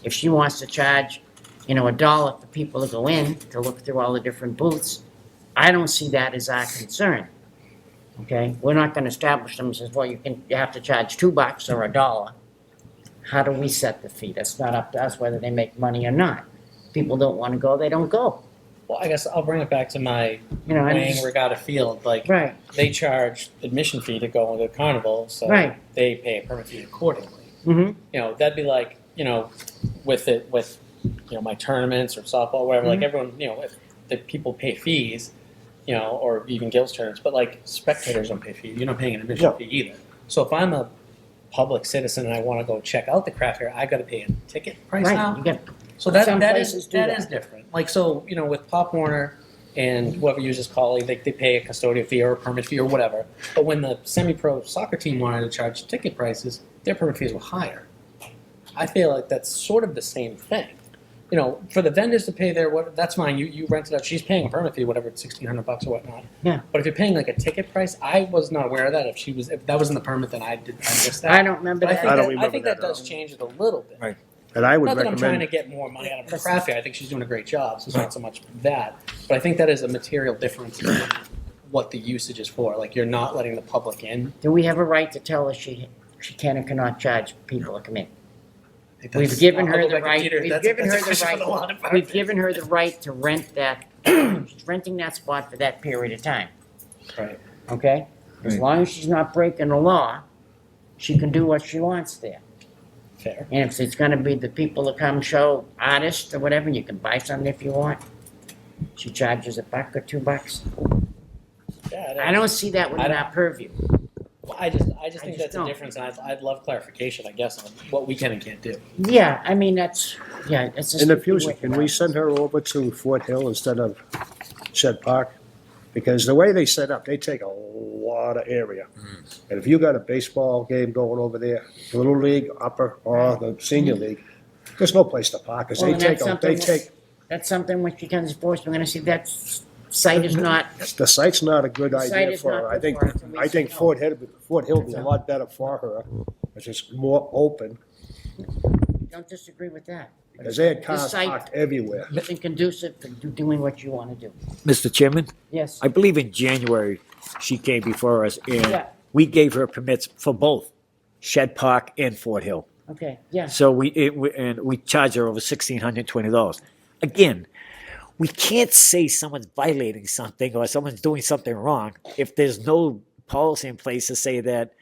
If she wants to charge, $1 for people to go in, to look through all the different booths, I don't see that as our concern. Okay, we're not gonna establish them, says, well, you have to charge $2 or $1. How do we set the fee? That's not up to us whether they make money or not. People don't wanna go, they don't go. Well, I guess I'll bring it back to my and Wang it's- Regatta Field. Like, Right. they charge admission fee to go into the carnival, so Right. they pay a permit fee accordingly. Mm-hmm. That'd be like, with my tournaments or softball, whatever. Like Mhm. everyone, if the people pay fees, or even guilds tournaments, but like spectators don't pay fees. You're not paying an admission fee either. So if I'm a public citizen and I want to go check out the craft fair, I got to pay a ticket price Right, now. you get, So that some that places is do that that. is different. Like with Pop Warner and whoever uses Collie, they pay a custodial fee or a permit fee or whatever. But when the semi-pro soccer team wanted to charge ticket prices, their permit fees were higher. I feel like that's sort of the same thing. For the vendors to pay that's fine. You rent it out. She's paying a permit fee, whatever, it's $1,600 or whatnot. Yeah. But if you're paying like a ticket price, I was not aware of that. If that was in the permit, then I missed that. I don't remember But that. I think that does change it a little bit. Right. And I would Not that I'm trying to recommend, get more money out of the craft fair. I think she's doing a great job, so it's not so much that. But I think that is a material difference in what the usage is for. Like, you're not letting the public in. Do we have a right to tell her she can or cannot charge people to come in? I think that's- We've given I'll her go the back to right, Peter. we've That's given a her the question for the law right, department. we've given her the right to rent that, she's renting that spot for that period of time, Right. okay? As long as she's not breaking the law, she can do what she wants there. fair. And if it's gonna be the people that come show artists or whatever, you can buy something if you want. She charges $1 or $2. Yeah, I don't see that within our purview. Well, I just I think just that's don't. a difference, and I'd love clarification, I guess, on what we can and can't do. Yeah, I mean, that's, yeah, it's just. In the future, can we send her over to Fort Hill instead of Shed Park? Because the way they set up, they take a lot of area. And if you got a baseball game going over there, Little League, upper, or the senior league, there's no place to park, because Well, they and take, that's they something take, That's something which becomes enforced, we're gonna see that site is not, the site's not a good The site idea is for not her. I good think, for her, so we I think say no. Fort Hill would be a lot better for her, it's just more open, don't disagree with that. because they had This cars site parked everywhere. isn't conducive to doing what you wanna do. Mr. Chairman? Yes. I believe in January, she came before us, and Yeah. we gave her permits for both Shed Park and Fort Hill. Okay, yeah. So we charged her over $1,620. Again, we can't say someone's violating something or someone's doing something wrong if there's no policy in place to say that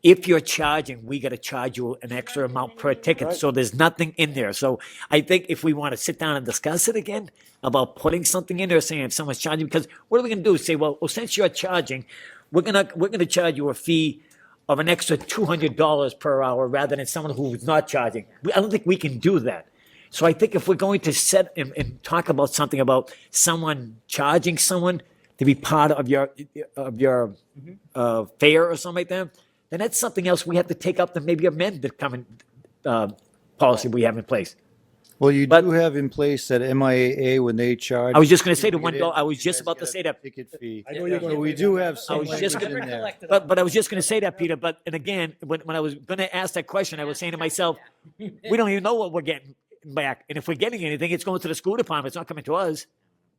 if you're charging, we got to charge you an extra amount per ticket. Right. So there's nothing in there. So I think if we want to sit down and discuss it again about putting something in there, saying if someone's charging, because what are we going to do? Say, well, since you're charging, we're gonna charge you a fee of an extra $200 per hour rather than someone who's not charging. I don't think we can do that. So I think if we're going to set and talk about something about someone charging someone to be part of your fare or something like that, then that's something else we have to take up to maybe amend the common policy we have in place. Well, you do have in place that MIAA when they charge. I was just going to say the to one. get in, I was just you about guys to say get a that. ticket fee. I know you're So gonna. we do have I some was just language gonna, in there. but I was just going to say that, Peter. But and again, when I was going to ask that question, I was saying to myself, we don't even know what we're getting back, and if we're getting anything, it's going to the school department. It's not coming to us.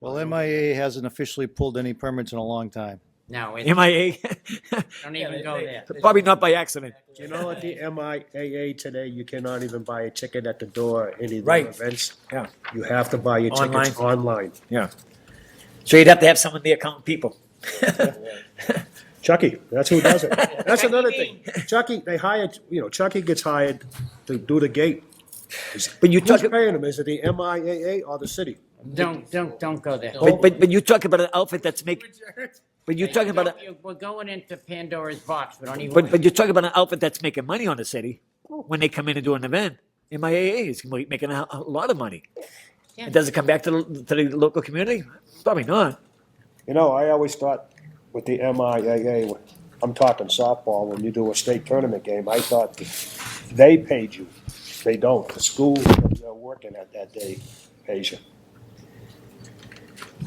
Well, MIA hasn't officially pulled any permits in a long time. No, it, MIA, don't even go there. probably not by accident. You know, at the MIAA today, you cannot even buy a ticket at the door at any of Right. the events. Yeah. You have to buy your tickets online. Yeah. So you'd have to have someone there counting people. Chucky, that's who does it. That's another thing. Chucky, they hired, Chucky gets hired to do the gate. But you Who's talk, paying him? Is it the MIAA or the city? Don't go there. but you talk about an outfit that's making. But you're talking about We're going into Pandora's box, we don't even. but you're talking about an outfit that's making money on the city when they come in and do an event. MIAA is making a lot of money. Yeah. Does it come back to the local community? Probably not. I always thought with the MIAA, I'm talking softball, when you do a state tournament game, I thought they paid you. They don't. The school that you're working at that day pays you.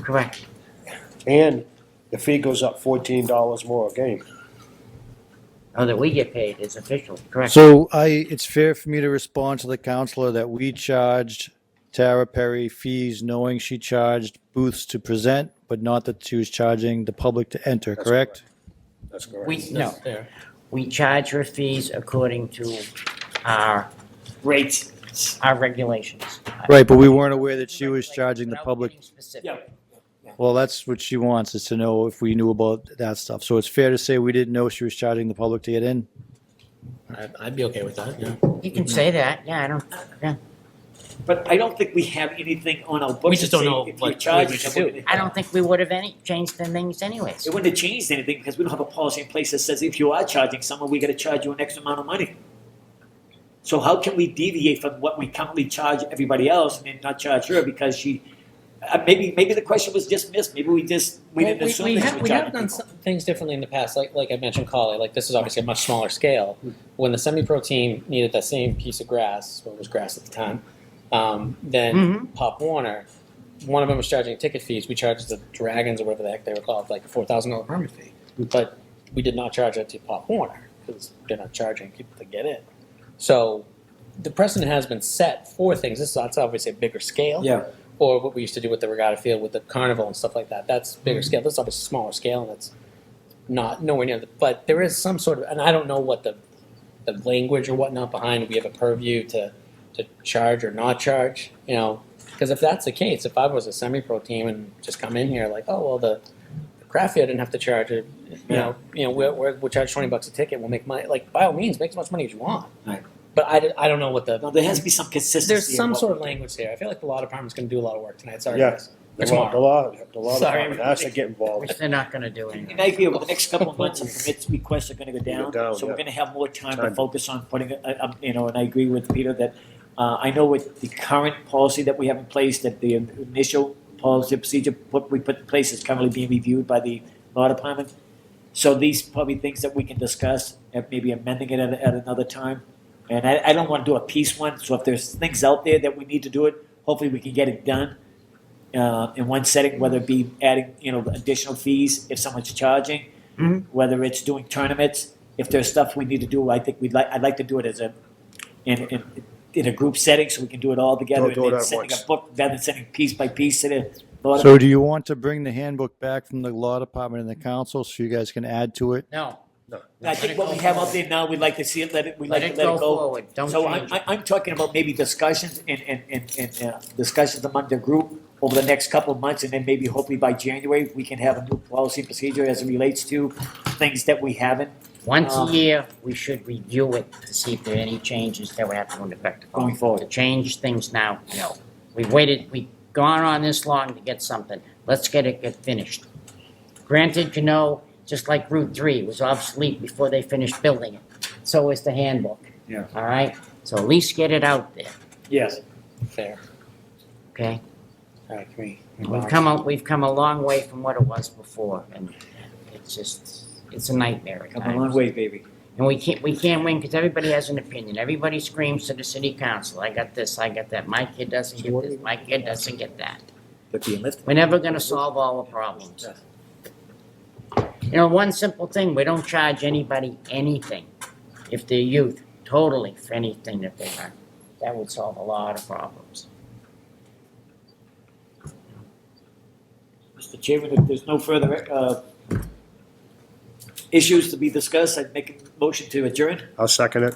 Correct. And the fee goes up $14 more a game. Oh, that we get paid is official, correct. So it's fair for me to respond to the counselor that we charged Tara Perry fees knowing she charged booths to present, but not that she was charging the public to enter, That's correct? That's correct. We charge her fees according to our Rates. our regulations. Right, but we weren't aware that she was charging the Without public. getting specific. Well, that's what she wants, is to know if we knew about that stuff. So it's fair to say we didn't know she was charging the public to get in? I'd be okay with that, yeah. You can say that, yeah, I don't, yeah. But I don't think we have anything on our books. We just that don't say know if what you're charging we should someone- do. I don't think we would have changed the things anyways. It wouldn't have changed anything because we don't have a policy in place that says if you are charging someone, we got to charge you an extra amount of money. So how can we deviate from what we currently charge everybody else and then not charge her because she? Maybe the question was dismissed. Maybe we didn't assume we that she have, was we charging have done people. some things differently in the past. Like I mentioned, Collie. Like this is obviously a much smaller scale. When the semi-pro team needed that same piece of grass, or it was grass at the time, then Pop Warner, one of them was charging ticket fees. We charged the Dragons or whatever the heck they were called, like a $4,000 permit fee. But we did not charge that to Pop Warner because they're not charging people to get in. So the precedent has been set for things. That's obviously a bigger scale. Yeah. Or what we used to do with the regatta field with the carnival and stuff like that. That's bigger scale. This is obviously smaller scale, and it's not nowhere near. But there is some sort of, and I don't know what the language or whatnot behind it. We have a purview to charge or not charge. Because if that's the case, if I was a semi-pro team and just come in here like, oh well, the craft field didn't have to charge it. We'll charge $20 a ticket. We'll make money. Like by all means, make as much money as you want. Right. But I don't know what the. No, there has to be some consistency. There's in some what sort of we do. language here. I feel like the law department's going to do a lot of work tonight. Sorry, Yeah. guys. The Tomorrow. law Sorry. department has to get involved. Which they're not gonna do anything. And I agree, over the next couple of months, the permits requests are gonna go down, so we're yeah. gonna have more time to Time. focus on putting, and I agree with Peter that, I know with the current policy that we have in place, that the initial policy procedure we put in place is currently being reviewed by the law department. So these probably things that we can discuss, and maybe amending it at another time. And I don't wanna do a piece one, so if there's things out there that we need to do it, hopefully we can get it done. In one setting, whether it be adding, additional fees if someone's charging, whether it's doing tournaments, if there's stuff we need to do, I think I'd like to do it as in a group setting so we can do it all together. Do it And then at sending once. a book rather than sending piece by piece to the law So do you want to bring the handbook back from the law department and the council so you guys can add to it? No. I think what we have out there now, we'd like to see it, we'd like to let it go. forward, don't So change it. I'm talking about maybe discussions and discussions among the group over the next couple of months, and then maybe hopefully by January, we can have a new policy and procedure as it relates to things that we haven't. Once a year, we should review it to see if there are any changes that we have to go into effect. Going forward. To change things now, no. We've gone on this long to get something. Let's get finished. Granted, just like Route 3 was obsolete before they finished building it. So is the handbook. Yeah. All right? So at least get it out there, Yes. Fair. okay? I agree. We've come a long way from what it was before, and it's a nightmare at Come a long times. way, baby. And we can't win because everybody has an opinion. Everybody screams to the city council, I got this, I got that. My kid doesn't get this, my kid doesn't get that. They're being lifted. We're never gonna solve all the problems. One simple thing, we don't charge anybody anything if they're youth, totally for anything that they run. That would solve a lot of problems. Mr. Chairman, if there's no further issues to be discussed, I'd make a motion to adjourn. I'll second it.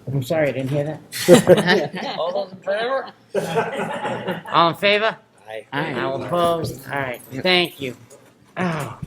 I'm sorry, I didn't hear that. All those in favor? All in favor? Aye. All opposed? All right, thank you. Oh.